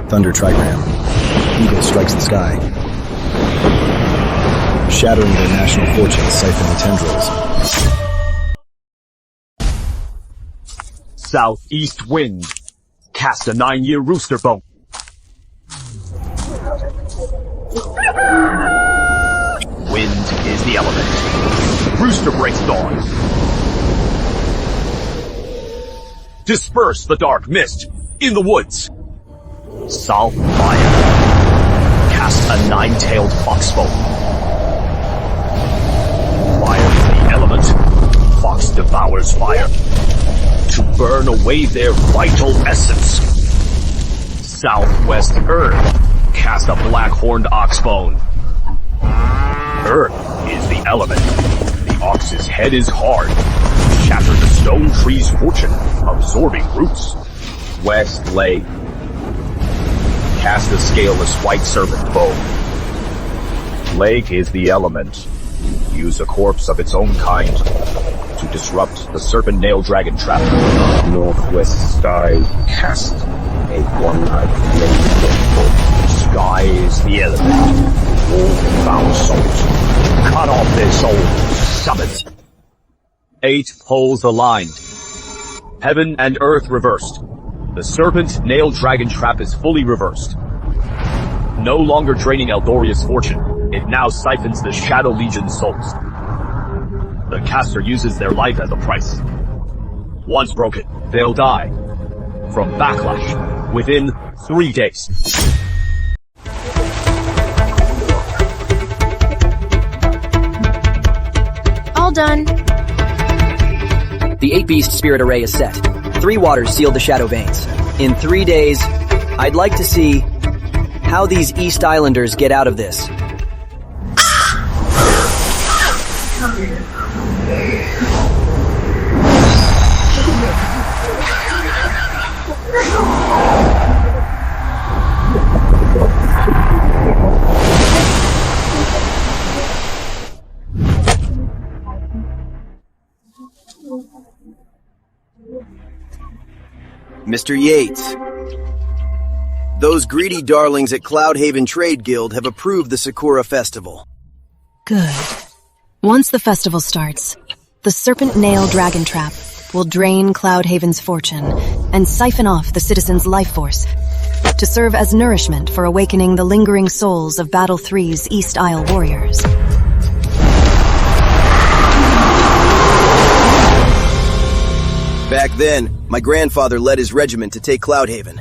Thunder trigram. Eagle strikes the sky, shattering their national fortune, siphoning tendrils. Southeast wind. Cast a 9-year rooster bone. Wind is the element. Rooster breaks dawn. Disperse the dark mist in the woods. Sol fire. Cast a 9-tailed fox bone. Fire is the element. Ox devours fire to burn away their vital essence. Southwest Earth cast a black-horned ox bone. Earth is the element. The ox's head is hard. Shatter the stone tree's fortune, absorbing roots. West Lake cast a scaleless white serpent bone. Lake is the element. Use a corpse of its own kind to disrupt the serpent nail dragon trap. Northwest sky cast a one-eyed flame. Sky is the element. All foul souls. Cut off their souls. Summoned. 8 poles aligned. Heaven and earth reversed. The serpent nail dragon trap is fully reversed. No longer draining Eldoria's fortune, it now siphons the Shadow Legion's souls. The caster uses their life as a price. Once broken, they'll die. From backlash, within 3 days. All done. The 8-beast spirit array is set. 3 waters seal the shadow veins. In 3 days, I'd like to see how these East Islanders get out of this. Mr. Yates, those greedy darlings at Cloudhaven Trade Guild have approved the Sakura Festival. Good. Once the festival starts, the Serpent Nail Dragon Trap will drain Cloudhaven's fortune and siphon off the citizens' life force to serve as nourishment for awakening the lingering souls of Battle 3's East Isle warriors. Back then, my grandfather led his regiment to take Cloudhaven.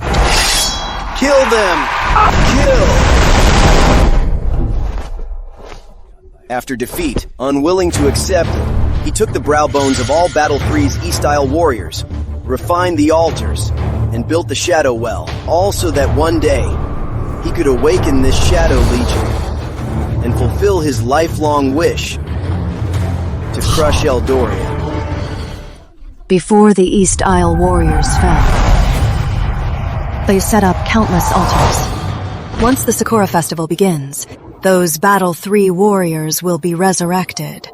Kill them! Kill! After defeat, unwilling to accept it, he took the brow bones of all Battle 3's East Isle warriors, refined the altars, and built the Shadow Well, all so that one day, he could awaken this Shadow Legion and fulfill his lifelong wish to crush Eldoria. Before the East Isle warriors fell, they set up countless altars. Once the Sakura Festival begins, those Battle 3 warriors will be resurrected.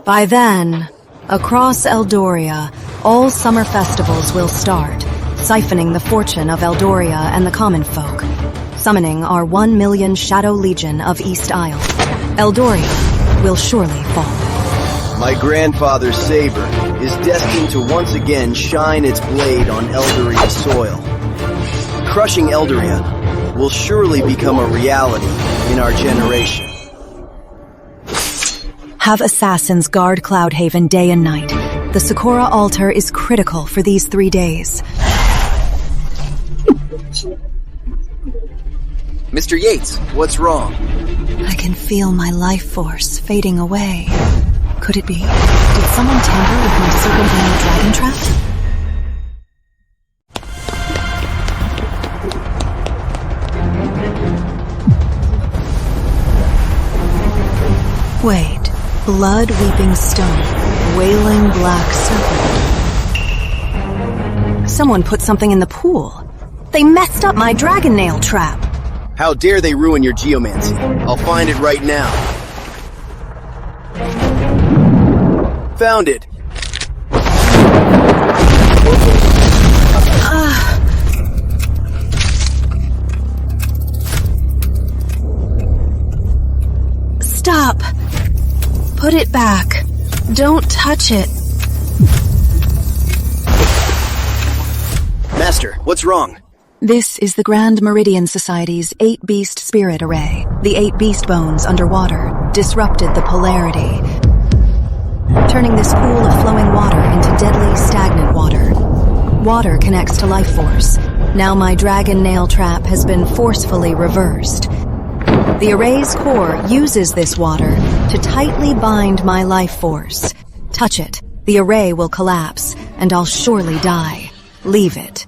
By then, across Eldoria, all summer festivals will start, siphoning the fortune of Eldoria and the common folk, summoning our 1 million Shadow Legion of East Isle. Eldoria will surely fall. My grandfather's saber is destined to once again shine its blade on Eldoria's soil. Crushing Eldoria will surely become a reality in our generation. Have assassins guard Cloudhaven day and night. The Sakura altar is critical for these 3 days. Mr. Yates, what's wrong? I can feel my life force fading away. Could it be? Did someone tamper with my Serpent Nail Dragon Trap? Wait. Blood-weeping stone. Wailing black serpent. Someone put something in the pool. They messed up my Dragon Nail Trap. How dare they ruin your geomancy? I'll find it right now. Found it. Stop. Put it back. Don't touch it. Master, what's wrong? This is the Grand Meridian Society's 8-beast spirit array. The 8 beast bones underwater disrupted the polarity, turning this pool of flowing water into deadly stagnant water. Water connects to life force. Now my Dragon Nail Trap has been forcefully reversed. The array's core uses this water to tightly bind my life force. Touch it, The array will collapse, and I'll surely die. Leave it.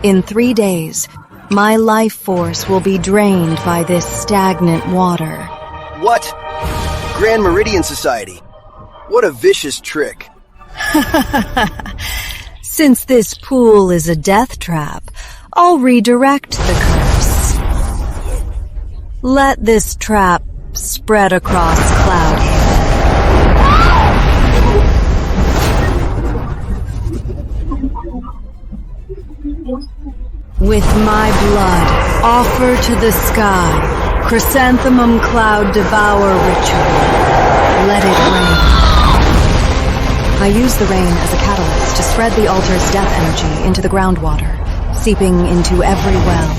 In 3 days, my life force will be drained by this stagnant water. What? Grand Meridian Society. What a vicious trick. Since this pool is a death trap, I'll redirect the curse. Let this trap spread across Cloudhaven. With my blood, offer to the sky, Chrysanthemum Cloud Devour ritual. Let it rain. I use the rain as a catalyst to spread the altar's death energy into the groundwater, seeping into every well.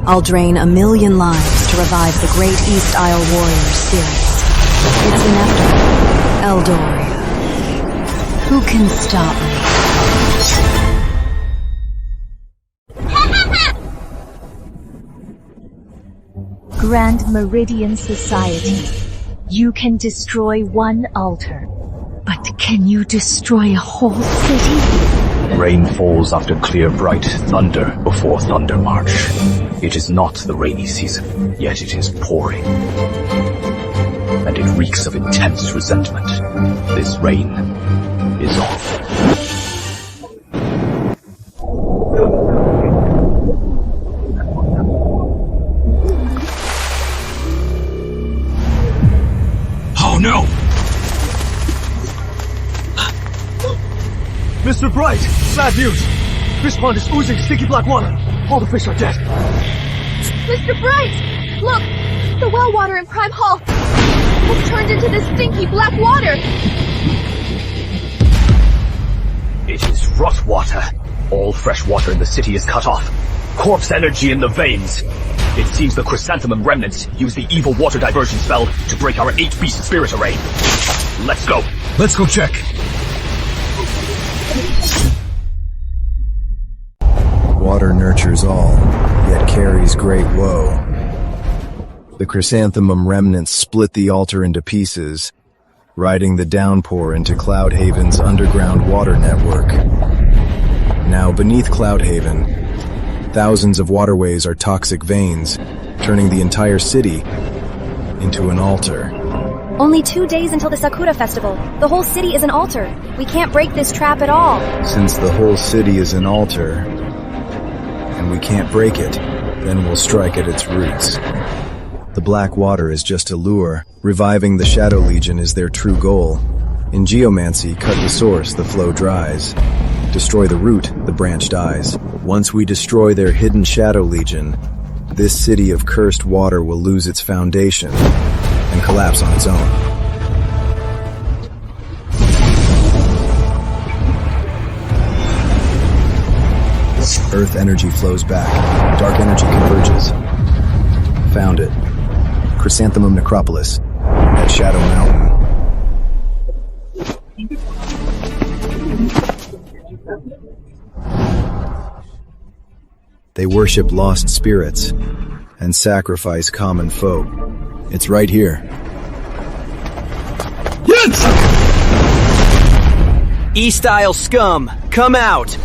I'll drain 1,000,000 lives to revive the great East Isle warrior spirits. It's inevitable. Eldoria. Who can stop me? Grand Meridian Society. You can destroy one altar, but can you destroy a whole city? Rain falls after clear bright, thunder before thunder march. It is not the rainy season, yet it is pouring. And it reeks of intense resentment. This rain is off. Oh no! Mr. Bright, bad news. Fish pond is oozing sticky black water. All the fish are dead. Mr. Bright! Look! The well water in Prime Hall has turned into this stinky black water! It is rot water. All fresh water in the city is cut off. Corpse energy in the veins. It seems the Chrysanthemum remnants use the evil water diversion spell to break our 8-beast spirit array. Let's go. Let's go check. Water nurtures all, yet carries great woe. The Chrysanthemum remnants split the altar into pieces, riding the downpour into Cloudhaven's underground water network. Now beneath Cloudhaven, thousands of waterways are toxic veins, turning the entire city into an altar. Only 2 days until the Sakura Festival. The whole city is an altar. We can't break this trap at all. Since the whole city is an altar, and we can't break it, then we'll strike at its roots. The black water is just a lure. Reviving the Shadow Legion is their true goal. In geomancy, cut the source, the flow dries. Destroy the root, the branch dies. Once we destroy their hidden Shadow Legion, this city of cursed water will lose its foundation and collapse on its own. Earth energy flows back. Dark energy converges. Found it. Chrysanthemum Necropolis at Shadow Mountain. They worship lost spirits and sacrifice common folk. It's right here. Yes! East Isle scum, come out!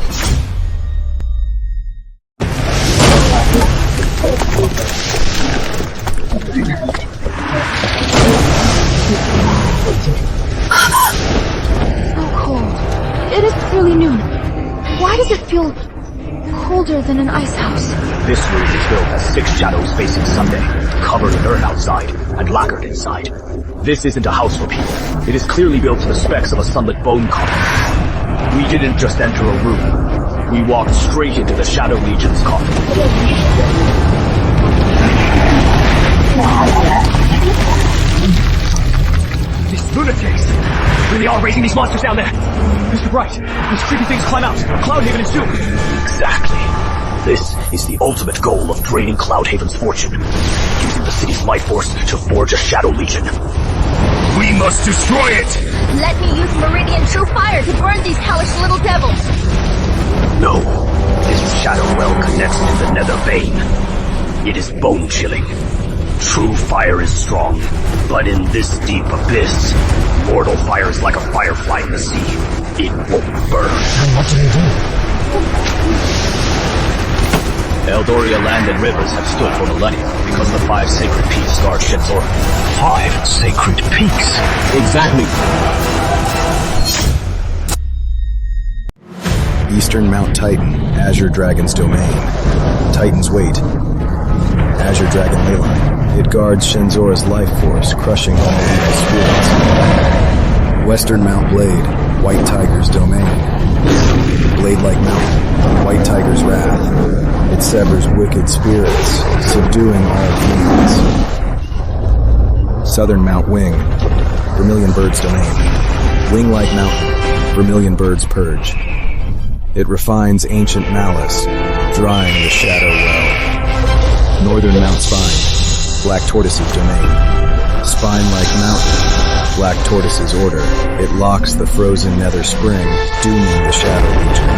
So cold. It is clearly noon. Why does it feel colder than an ice house? This room is built as 6 shadows facing Sunday, covered in earth outside and lacquered inside. This isn't a house for people. It is clearly built to the specs of a sunlit bone coffin. We didn't just enter a room. We walked straight into the Shadow Legion's coffin. These lunatics! Really are raising these monsters down there! Mr. Bright, these creepy things climb out! Cloudhaven is doomed! Exactly. This is the ultimate goal of draining Cloudhaven's fortune. Using the city's life force to forge a Shadow Legion. We must destroy it! Let me use Meridian True Fire to burn these hellish little devils! No. This shadow well connects to the nether vein. It is bone-chilling. True fire is strong, but in this deep abyss, Immortal fire is like a firefly in the sea. It won't burn. And what do they do? Eldoria land and rivers have stood for millennia because the 5 sacred peaks guard Shenzora. 5 sacred peaks? Exactly. Eastern Mount Titan, Azure Dragon's domain. Titan's Weight. Azure Dragon Leyline. It guards Shenzora's life force, crushing all evil spirits. Western Mount Blade, White Tiger's domain. Blade-like mountain, White Tiger's wrath. It severs wicked spirits, subduing all demons. Southern Mount Wing, Vermilion Bird's domain. Wing-like mountain, Vermilion Bird's purge. It refines ancient malice, drying the shadow well. Northern Mount Spine, Black Tortoise's domain. Spine-like mountain, Black Tortoise's order. It locks the frozen nether spring, dooming the Shadow Legion.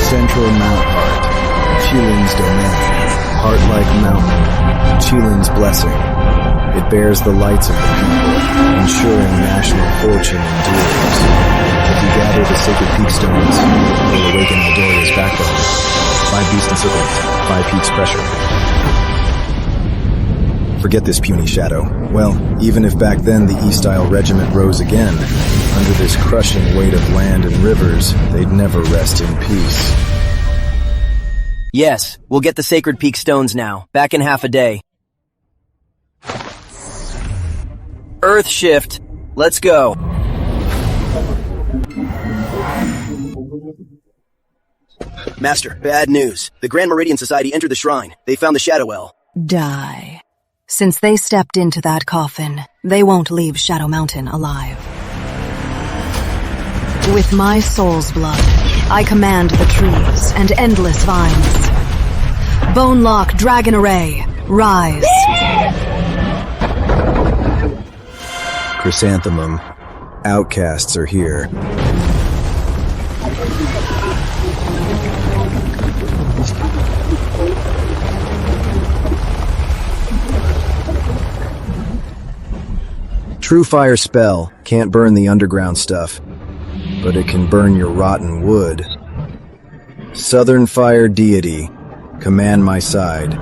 Central Mount Heart, Qilin's domain. Heart-like mountain, Qilin's blessing. It bears the lights of the people, ensuring national fortune endures. If you gather the sacred peak stones, they'll awaken Eldoria's backbone. 5 beast encirclement, 5 peaks pressure. Forget this puny shadow. Well, even if back then the East Isle Regiment rose again, under this crushing weight of land and rivers, they'd never rest in peace. Yes, we'll get the sacred peak stones now. Back in half a day. Earth shift. Let's go. Master, bad news. The Grand Meridian Society entered the shrine. They found the Shadow Well. Die. Since they stepped into that coffin, they won't leave Shadow Mountain alive. With my soul's blood, I command the trees and endless vines. Bone-lock dragon array, rise. Chrysanthemum, outcasts are here. True Fire spell can't burn the underground stuff, but it can burn your rotten wood. Southern Fire Deity, command my side.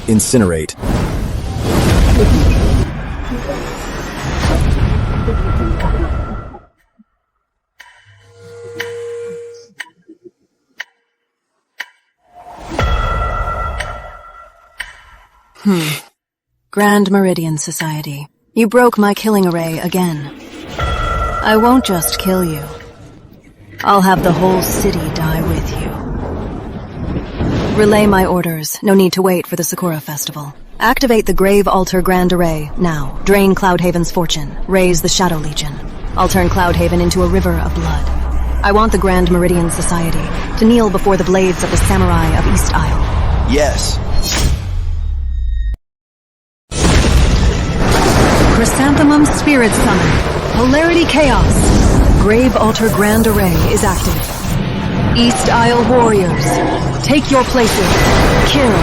Incinerate. Grand Meridian Society. You broke my killing array again. I won't just kill you. I'll have the whole city die with you. Relay my orders. No need to wait for the Sakura Festival. Activate the Grave Altar Grand Array now. Drain Cloudhaven's fortune. Raise the Shadow Legion. I'll turn Cloudhaven into a river of blood. I want the Grand Meridian Society to kneel before the blades of the Samurai of East Isle. Yes. Chrysanthemum Spirit Summon. Polarity Chaos. Grave Altar Grand Array is active. East Isle Warriors, take your places. Kill.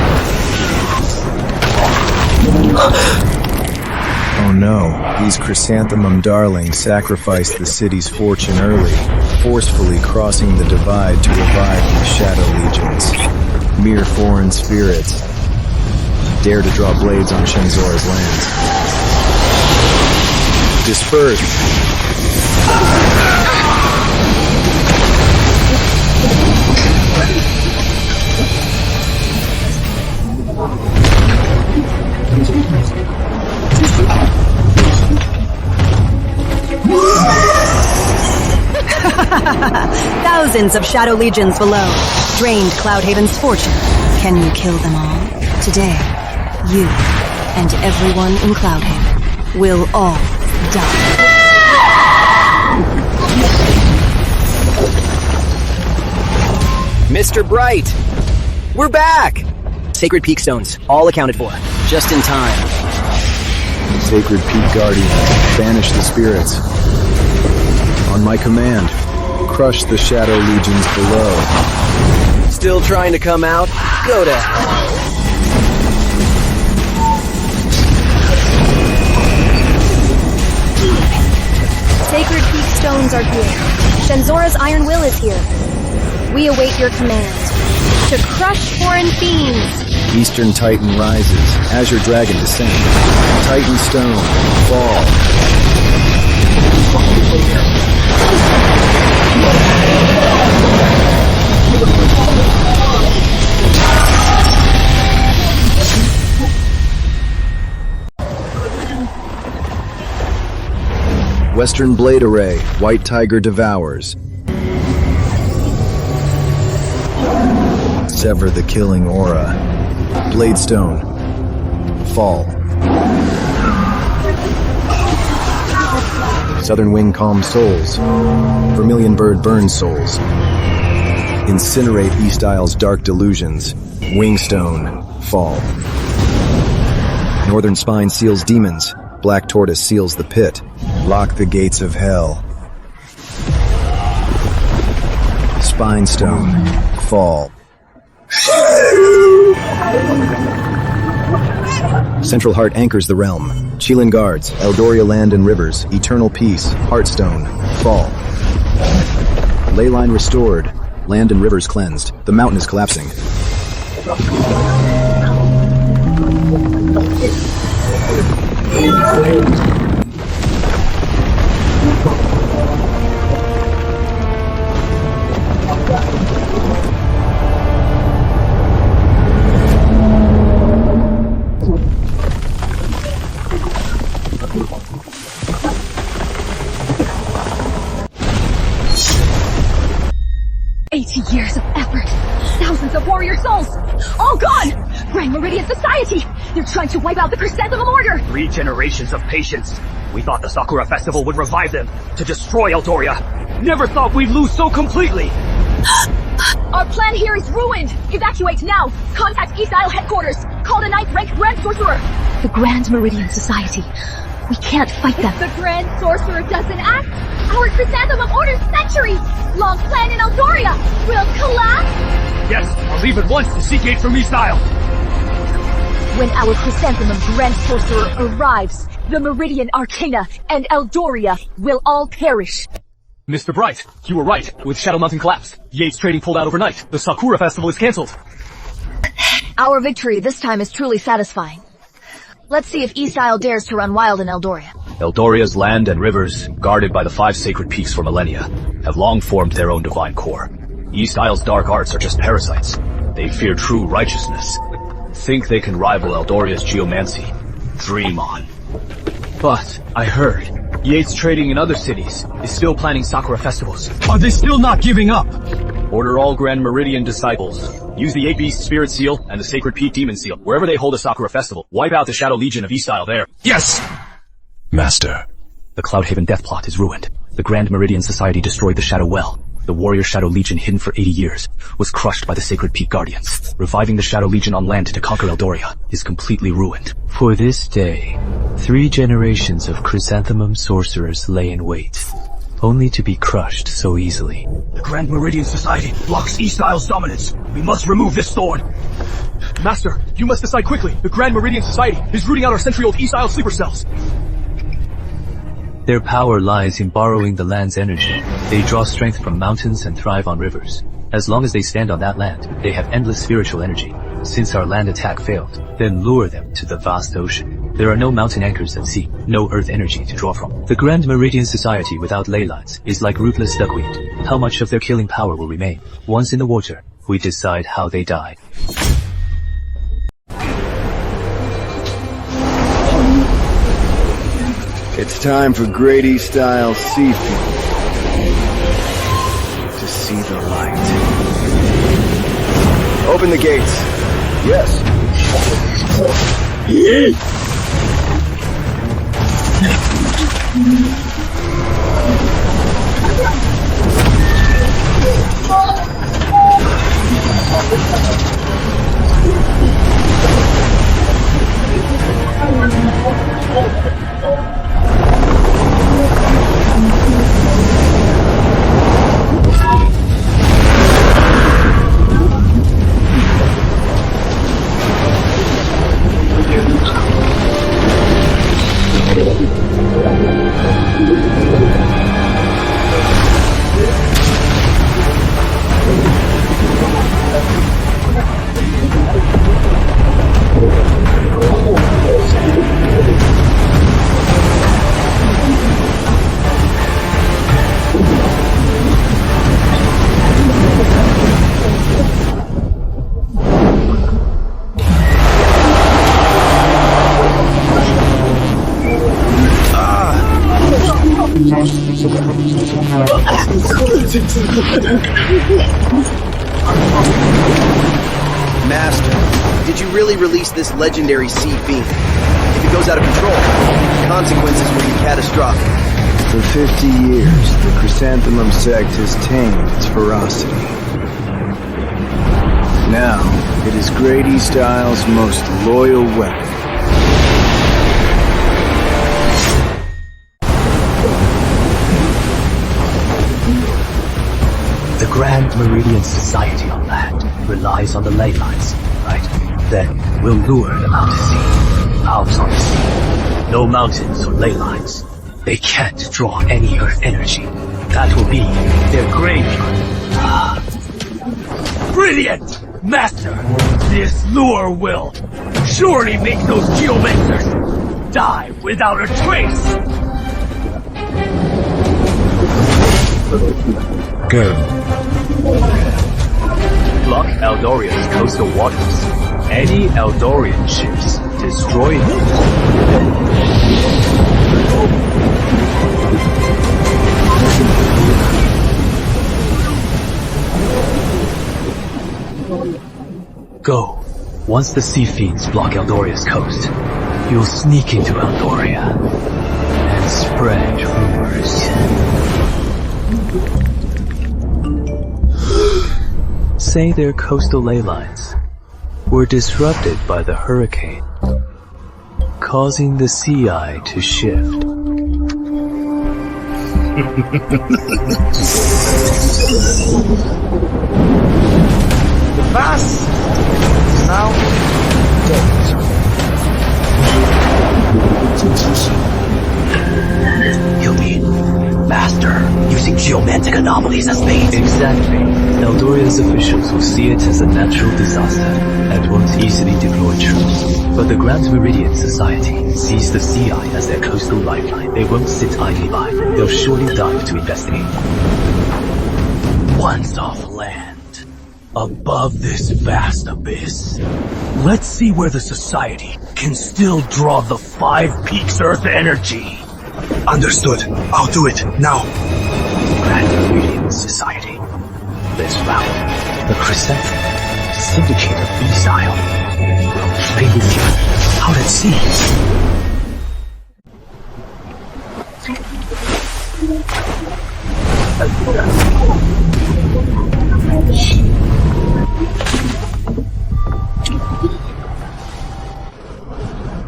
Oh no, these Chrysanthemum darlings sacrificed the city's fortune early, forcefully crossing the divide to revive these Shadow Legions. Mere foreign spirits. Dare to draw blades on Shenzora's lands. Disperse. Thousands of Shadow Legions below. Drained Cloudhaven's fortune. Can you kill them all? Today, you and everyone in Cloudhaven will all die. Mr. Bright! We're back! Sacred Peak Stones, all accounted for. Just in time. Sacred Peak Guardian, banish the spirits. On my command, crush the Shadow Legions below. Still trying to come out? Go to hell. Sacred peak stones are here. Shenzora's iron will is here. We await your command to crush foreign fiends. Eastern Titan rises. Azure Dragon descend. Titan Stone, fall. Western Blade Array, White Tiger devours. Sever the killing aura. Bladestone, fall. Southern Wing calms souls. Vermilion Bird burns souls. Incinerate East Isle's dark delusions. Wingstone, fall. Northern Spine seals demons. Black Tortoise seals the pit. Lock the gates of hell. Spinestone, fall. Central Heart anchors the realm. Chelan guards, Eldoria land and rivers, eternal peace, Heartstone, fall. Leyline restored, land and rivers cleansed, the mountain is collapsing. Years of effort, thousands of warrior souls, all gone! Grand Meridian Society! They're trying to wipe out the Chrysanthemum Order! 3 generations of patience. We thought the Sakura Festival would revive them, to destroy Eldoria. Never thought we'd lose so completely! Our plan here is ruined! Evacuate now! Contact East Isle headquarters! Call the 9th ranked Grand Sorcerer! The Grand Meridian Society. We can't fight them. If the Grand Sorcerer doesn't act, our Chrysanthemum Order's centuries-long plan in Eldoria will collapse! Yes, I'll leave at once to seek aid from East Isle! When our Chrysanthemum Grand Sorcerer arrives, the Meridian Arcana and Eldoria will all perish. Mr. Bright, you were right. With Shadow Mountain collapsed, Yates trading pulled out overnight. The Sakura Festival is cancelled. Our victory this time is truly satisfying. Let's see if East Isle dares to run wild in Eldoria. Eldoria's land and rivers, guarded by the 5 sacred peaks for millennia, have long formed their own divine core. East Isle's dark arts are just parasites. They fear true righteousness. Think they can rival Eldoria's geomancy. Dream on. But, I heard, Yates trading in other cities is still planning Sakura festivals. Are they still not giving up? Order all Grand Meridian disciples. Use the 8 Beast Spirit Seal and the Sacred Peak Demon Seal. Wherever they hold a Sakura festival, wipe out the Shadow Legion of East Isle there. Yes! Master. The Cloudhaven death plot is ruined. The Grand Meridian Society destroyed the Shadow Well. The Warrior Shadow Legion, hidden for 80 years, was crushed by the Sacred Peak Guardians. Reviving the Shadow Legion on land to conquer Eldoria is completely ruined. For this day, 3 generations of Chrysanthemum sorcerers lay in wait, only to be crushed so easily. The Grand Meridian Society blocks East Isle's dominance. We must remove this thorn. Master, you must decide quickly. The Grand Meridian Society is rooting out our century-old East Isle sleeper cells. Their power lies in borrowing the land's energy. They draw strength from mountains and thrive on rivers. As long as they stand on that land, they have endless spiritual energy. Since our land attack failed, then lure them to the vast ocean. There are no mountain anchors at sea, no earth energy to draw from. The Grand Meridian Society without ley lines is like rootless duckweed. How much of their killing power will remain? Once in the water, we decide how they die. It's time for Great East Isle Sea People to see the light. Open the gates. Yes. Master, did you really release this legendary sea fiend? If it goes out of control, consequences will be catastrophic. For 50 years, the Chrysanthemum sect has tamed its ferocity. Now, it is Great East Isle's most loyal weapon. The Grand Meridian Society on land relies on the ley lines, right? Then we'll lure them out to sea. Valves on the sea. No mountains or ley lines. They can't draw any earth energy. That will be their graveyard. Brilliant! Master, this lure will surely make those geomancers die without a trace! Go. Block Eldoria's coastal waters. Any Eldorian ships, destroy them. Go. Once the sea fiends block Eldoria's coast, you'll sneak into Eldoria and spread rumors. Say their coastal ley lines were disrupted by the hurricane, causing the sea eye to shift. Pass! Now, You mean, Master, using geomantic anomalies as bait? Exactly. Eldoria's officials will see it as a natural disaster and won't easily deploy troops. But the Grand Meridian Society sees the sea eye as their coastal lifeline. They won't sit idly by. They'll surely dive to investigate. Once off land, above this vast abyss, let's see where the Society can still draw the 5 peaks Earth energy. Understood. I'll do it, now. Grand Meridian Society. This route, the Chrysanthemum, syndicate of East-Isle, will play with you out at sea.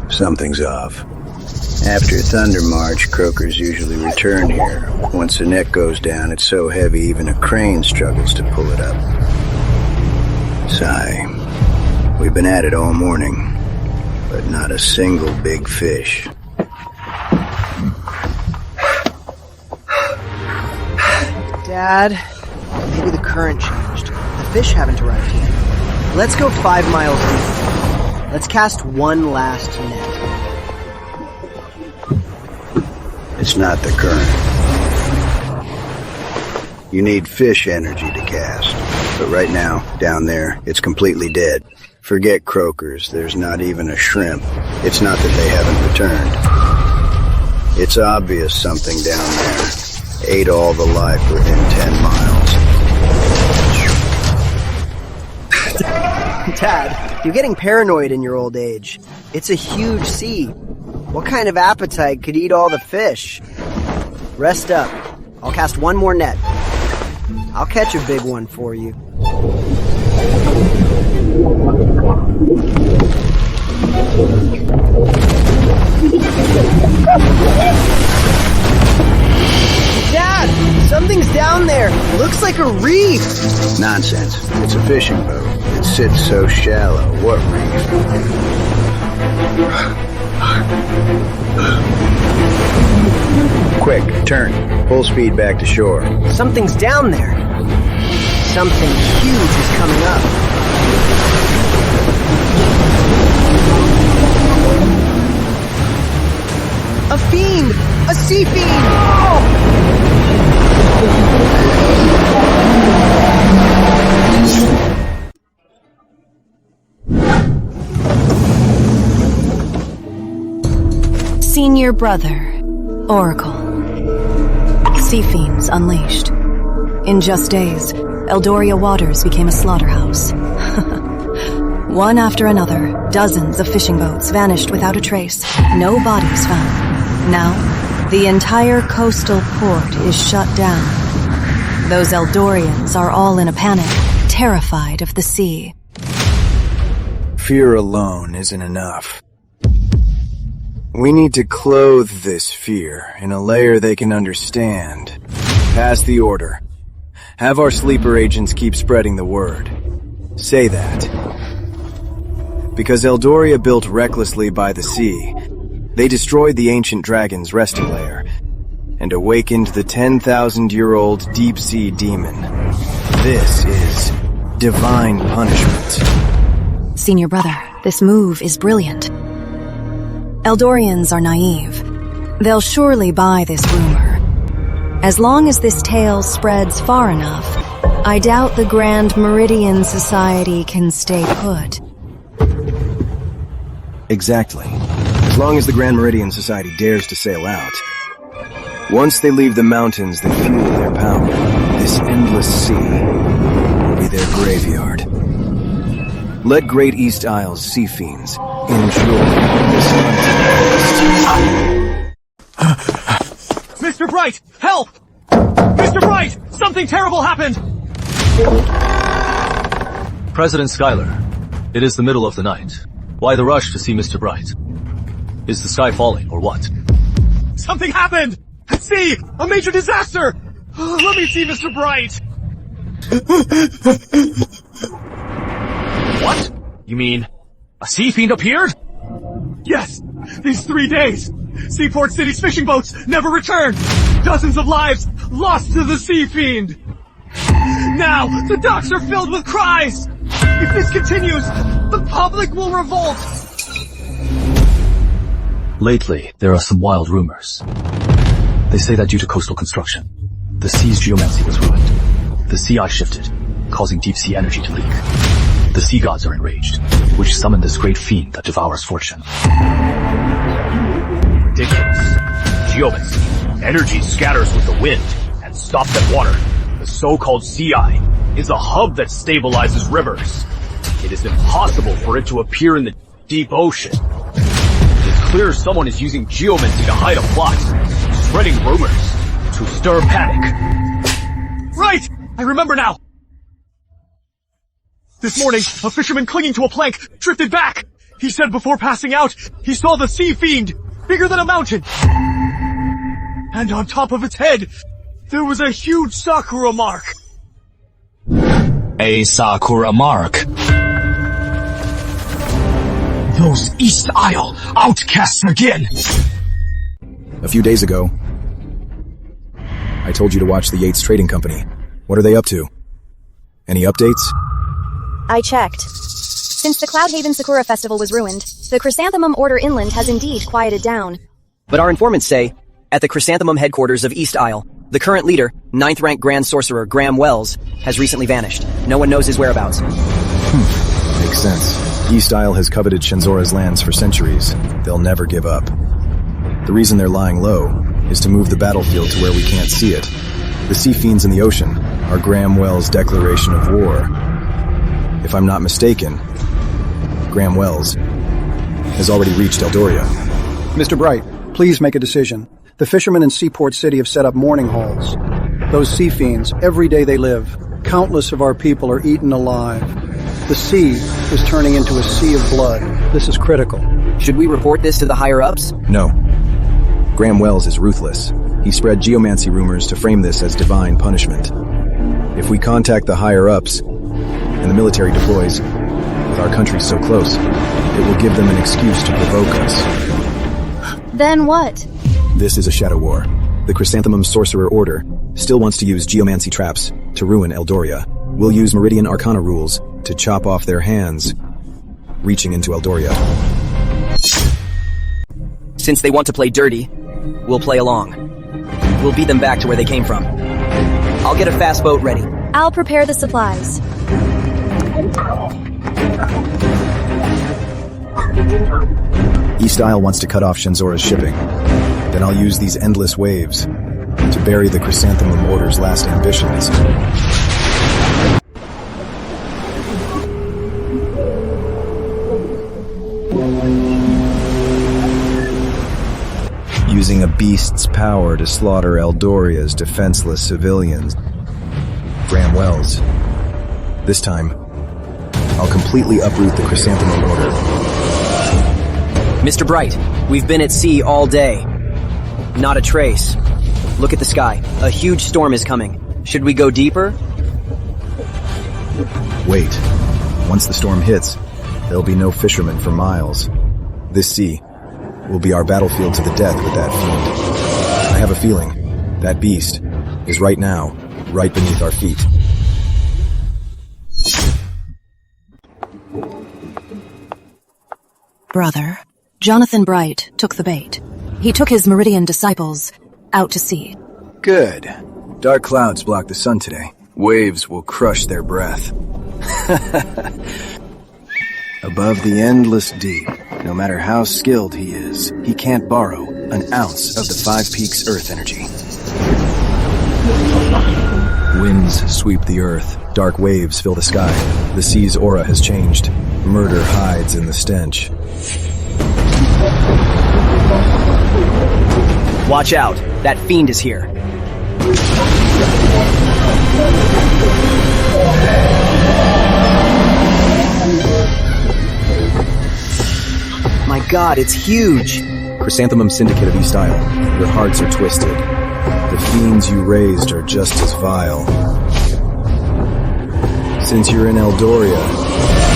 Something's off. After Thunder March, croakers usually return here. Once the net goes down, it's so heavy even a crane struggles to pull it up. Sigh. We've been at it all morning, but not a single big fish. Dad, maybe the current changed. The fish haven't arrived yet. Let's go 5 miles deep. Let's cast one last net. It's not the current. You need fish energy to cast. But right now, down there, it's completely dead. Forget croakers, there's not even a shrimp. It's not that they haven't returned. It's obvious something down there ate all the life within 10 miles. Dad, you're getting paranoid in your old age. It's a huge sea. What kind of appetite could eat all the fish? Rest up. I'll cast one more net. I'll catch a big one for you. Dad! Something's down there! Looks like a reef! Nonsense. It's a fishing boat. It sits so shallow. What reef? Quick, turn. Full speed back to shore. Something's down there. Something huge is coming up. A fiend! A sea fiend! Oh! Senior brother, Oracle. Sea fiends unleashed. In just days, Eldoria waters became a slaughterhouse. One after another, dozens of fishing boats vanished without a trace. No bodies found. Now, the entire coastal port is shut down. Those Eldorians are all in a panic, terrified of the sea. Fear alone isn't enough. We need to clothe this fear in a layer they can understand. Pass the order. Have our sleeper agents keep spreading the word. Say that. Because Eldoria built recklessly by the sea, they destroyed the ancient dragon's resting lair and awakened the 10,000-year-old deep-sea demon. This is divine punishment. Senior brother, this move is brilliant. Eldorians are naive. They'll surely buy this rumor. As long as this tale spreads far enough, I doubt the Grand Meridian Society can stay put. Exactly. As long as the Grand Meridian Society dares to sail out. Once they leave the mountains that fuel their power, this endless sea will be their graveyard. Let Great East Isle's sea fiends enjoy this hunting. Mr. Bright, help! Mr. Bright, something terrible happened! President Schuyler, it is the middle of the night. Why the rush to see Mr. Bright? Is the sky falling, or what? Something happened! At sea! A major disaster! Let me see Mr. Bright! What? You mean, a sea fiend appeared? Yes! These 3 days! Seaport City's fishing boats never returned! Dozens of lives lost to the sea fiend! Now, the docks are filled with cries! If this continues, the public will revolt! Lately, there are some wild rumors. They say that due to coastal construction, the sea's geomancy was ruined. The sea ice shifted, causing deep-sea energy to leak. The sea gods are enraged, which summoned this great fiend that devours fortune. Ridiculous. Geomancy. Energy scatters with the wind and stops at water. The so-called sea eye is a hub that stabilizes rivers. It is impossible for it to appear in the deep ocean. It is clear someone is using geomancy to hide a plot, spreading rumors, to stir panic. Right! I remember now! This morning, a fisherman clinging to a plank drifted back. He said before passing out, he saw the sea fiend, bigger than a mountain. And on top of its head, there was a huge Sakura mark. A Sakura mark. Those East Isle outcasts again! A few days ago, I told you to watch the Yates Trading Company. What are they up to? Any updates? I checked. Since the Cloudhaven Sakura Festival was ruined, the Chrysanthemum Order inland has indeed quieted down. But our informants say, at the Chrysanthemum headquarters of East Isle, the current leader, 9th rank Grand Sorcerer Graham Wells, has recently vanished. No one knows his whereabouts. Makes sense. East Isle has coveted Shenzora's lands for centuries. They'll never give up. The reason they're lying low is to move the battlefield to where we can't see it. The sea fiends in the ocean are Graham Wells' declaration of war. If I'm not mistaken, Graham Wells has already reached Eldoria. Mr. Bright, please make a decision. The fishermen in Seaport City have set up mourning halls. Those sea fiends, every day they live, countless of our people are eaten alive. The sea is turning into a sea of blood. This is critical. Should we report this to the higher-ups? No. Graham Wells is ruthless. He spread geomancy rumors to frame this as divine punishment. If we contact the higher-ups, and the military deploys, with our country so close, it will give them an excuse to provoke us. Then what? This is a shadow war. The Chrysanthemum Sorcerer Order still wants to use geomancy traps to ruin Eldoria. We'll use Meridian Arcana rules to chop off their hands, reaching into Eldoria. Since they want to play dirty, we'll play along. We'll beat them back to where they came from. I'll get a fast boat ready. I'll prepare the supplies. East Isle wants to cut off Shenzora's shipping. Then I'll use these endless waves to bury the Chrysanthemum Order's last ambitions. Using a beast's power to slaughter Eldoria's defenseless civilians. Graham Wells. This time, I'll completely uproot the Chrysanthemum Order. Mr. Bright, we've been at sea all day. Not a trace. Look at the sky. A huge storm is coming. Should we go deeper? Wait. Once the storm hits, there'll be no fishermen for miles. This sea will be our battlefield to the death with that fiend. I have a feeling that beast is right now, right beneath our feet. Brother, Jonathan Bright took the bait. He took his Meridian disciples out to sea. Good. Dark clouds block the sun today. Waves will crush their breath. Above the endless deep, no matter how skilled he is, he can't borrow an ounce of the Five Peaks Earth energy. Winds sweep the earth. Dark waves fill the sky. The sea's aura has changed. Murder hides in the stench. Watch out. That fiend is here. My God, it's huge! Chrysanthemum Syndicate of East Isle, your hearts are twisted. The fiends you raised are just as vile. Since you're in Eldoria,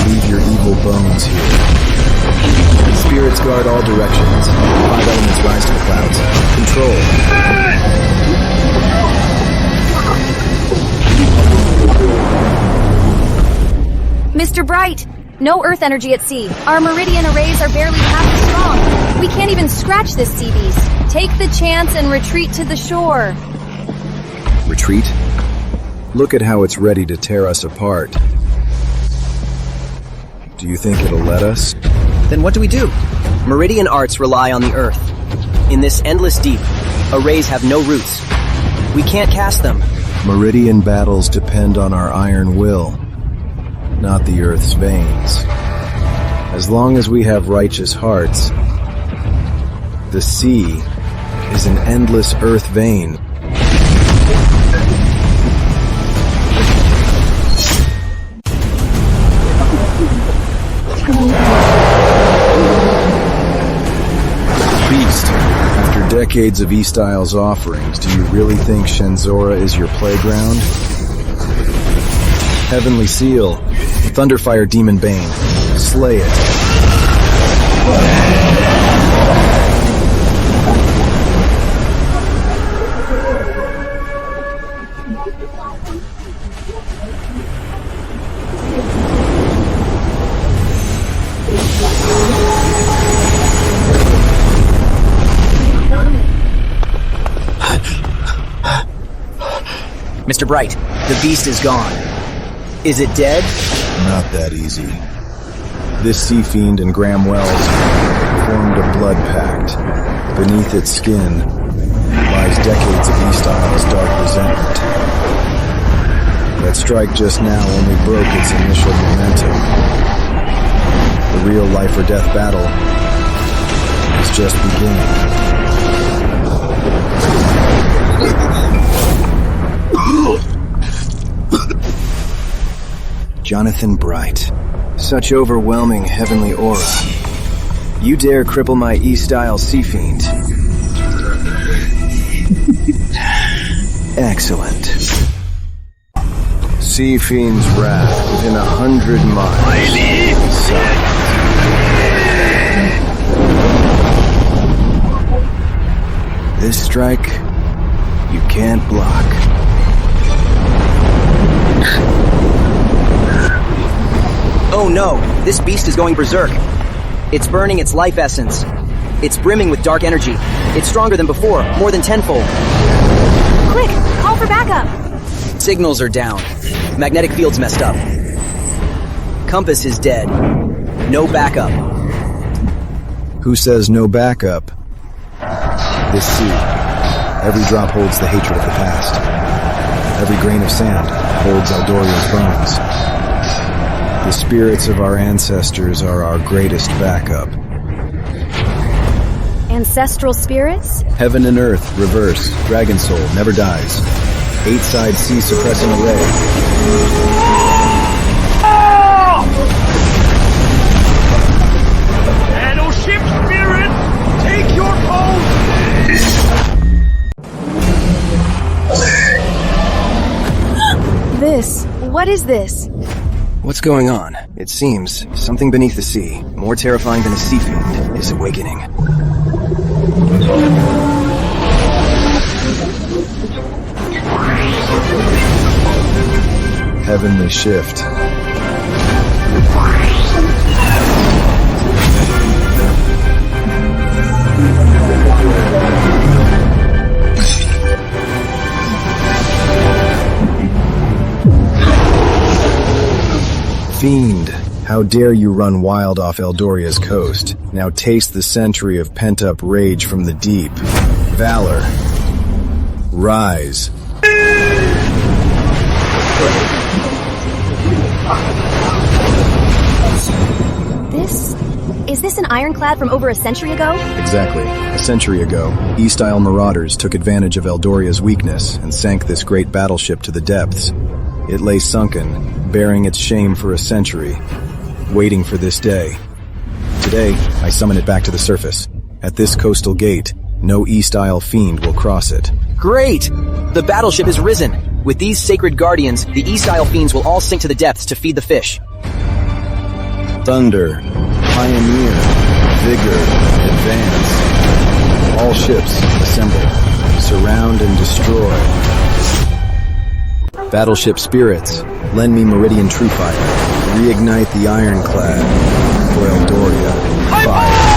leave your evil bones here. Spirits guard all directions. 5 elements rise to the clouds. Control. Mr. Bright! No Earth energy at sea. Our Meridian arrays are barely half as strong. We can't even scratch this sea beast. Take the chance and retreat to the shore. Retreat? Look at how it's ready to tear us apart. Do you think it'll let us? Then what do we do? Meridian arts rely on the Earth. In this endless deep, arrays have no roots. We can't cast them. Meridian battles depend on our iron will, not the Earth's veins. As long as we have righteous hearts, the sea is an endless Earth vein. Beast, after decades of East Isle's offerings, do you really think Shenzora is your playground? Heavenly Seal, Thunderfire Demon Bane, slay it. Mr. Bright, the beast is gone. Is it dead? Not that easy. This sea fiend and Graham Wells formed a blood pact. Beneath its skin lies decades of East Isle's dark resentment. That strike just now only broke its initial momentum. The real life or death battle is just beginning. Jonathan Bright. Such overwhelming heavenly aura. You dare cripple my East Isle Sea Fiend. Excellent. Sea Fiend's wrath within 100 miles. This strike, you can't block. Oh no, this beast is going berserk. It's burning its life essence. It's brimming with dark energy. It's stronger than before, more than tenfold. Quick, call for backup. Signals are down. Magnetic field's messed up. Compass is dead. No backup. Who says no backup? This sea Every drop holds the hatred of the past. Every grain of sand holds Eldoria's bones. The spirits of our ancestors are our greatest backup. Ancestral spirits? Heaven and earth, reverse. Dragon soul, never dies. 8-side sea suppressing array. Battleship spirits, take your What is this? What's going on? It seems something beneath the sea, more terrifying than a sea fiend, is awakening. Heavenly shift. Fiend, how dare you run wild off Eldoria's coast? Now taste the century of pent-up rage from the deep. Valor. Rise. Is this an ironclad from over a century ago? Exactly. A century ago, East Isle marauders took advantage of Eldoria's weakness and sank this great battleship to the depths. It lay sunken, bearing its shame for a century, waiting for this day. Today, I summon it back to the surface. At this coastal gate, no East Isle fiend will cross it. Great! The battleship is risen. With these sacred guardians, the East Isle fiends will all sink to the depths to feed the fish. Thunder, pioneer, vigor, advance. All ships, assemble. Surround and destroy. Battleship spirits, lend me Meridian True Fire. Reignite the ironclad for Eldoria. Fire.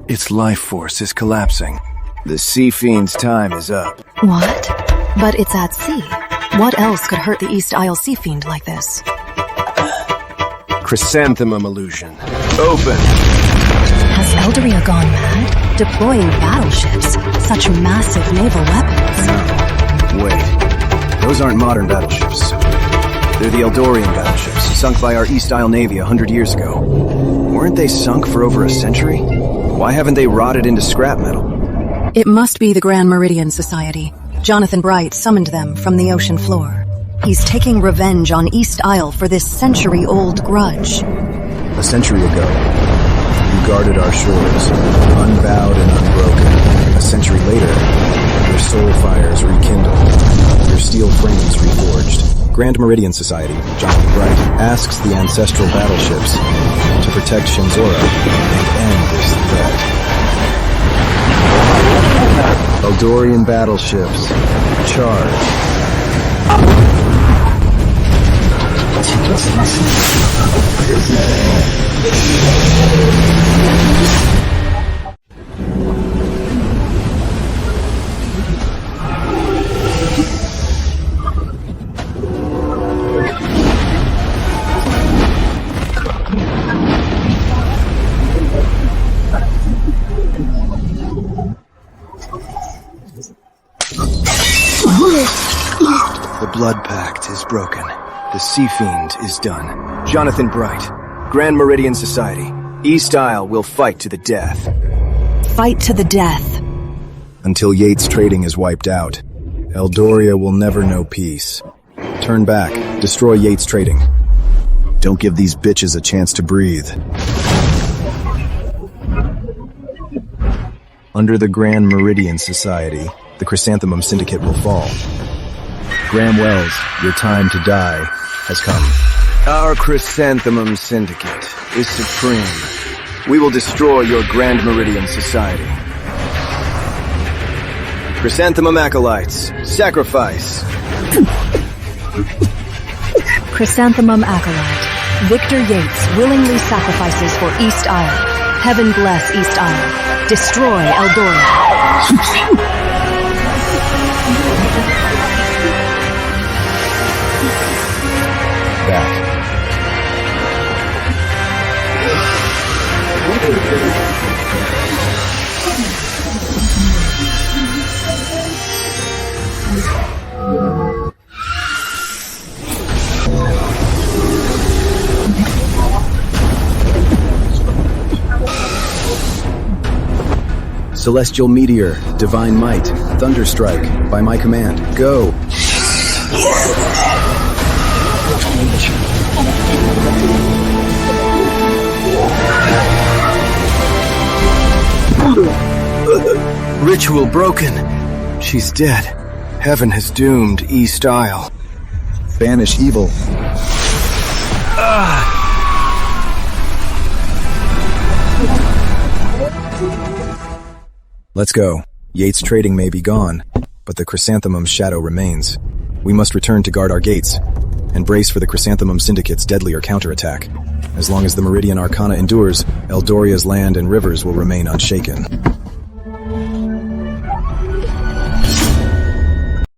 Its life force is collapsing. The Sea Fiend's time is up. What? But it's at sea. What else could hurt the East Isle Sea Fiend like this? Chrysanthemum illusion. Open! Has Eldoria gone mad? Deploying battleships? Such massive naval weapons? No. Wait. Those aren't modern battleships. They're the Eldorian battleships, sunk by our East Isle Navy 100 years ago. Weren't they sunk for over a century? Why haven't they rotted into scrap metal? It must be the Grand Meridian Society. Jonathan Bright summoned them from the ocean floor. He's taking revenge on East Isle for this century-old grudge. A century ago, you guarded our shores, unbowed and unbroken. A century later, your soul fires rekindled, your steel frames reforged. Grand Meridian Society, Jonathan Bright, asks the ancestral battleships to protect Shinzora and end this threat. Eldorian battleships, charge. The blood pact is broken. The Sea Fiend is done. Jonathan Bright, Grand Meridian Society. East Isle will fight to the death. Fight to the death. Until Yates Trading is wiped out, Eldoria will never know peace. Turn back. Destroy Yates Trading. Don't give these bitches a chance to breathe. Under the Grand Meridian Society, the Chrysanthemum Syndicate will fall. Graham Wells, your time to die has come. Our Chrysanthemum Syndicate is supreme. We will destroy your Grand Meridian Society. Chrysanthemum Acolytes, sacrifice! Chrysanthemum Acolyte, Victor Yates willingly sacrifices for East Isle. Heaven bless East Isle. Destroy Eldoria. Back. Celestial Meteor, Divine Might, Thunderstrike, by my command, go! Ritual broken. She's dead. Heaven has doomed East Isle. Banish evil. Let's go. Yates Trading may be gone, but the Chrysanthemum's shadow remains. We must return to guard our gates, and brace for the Chrysanthemum Syndicate's deadlier counterattack. As long as the Meridian Arcana endures, Eldoria's land and rivers will remain unshaken.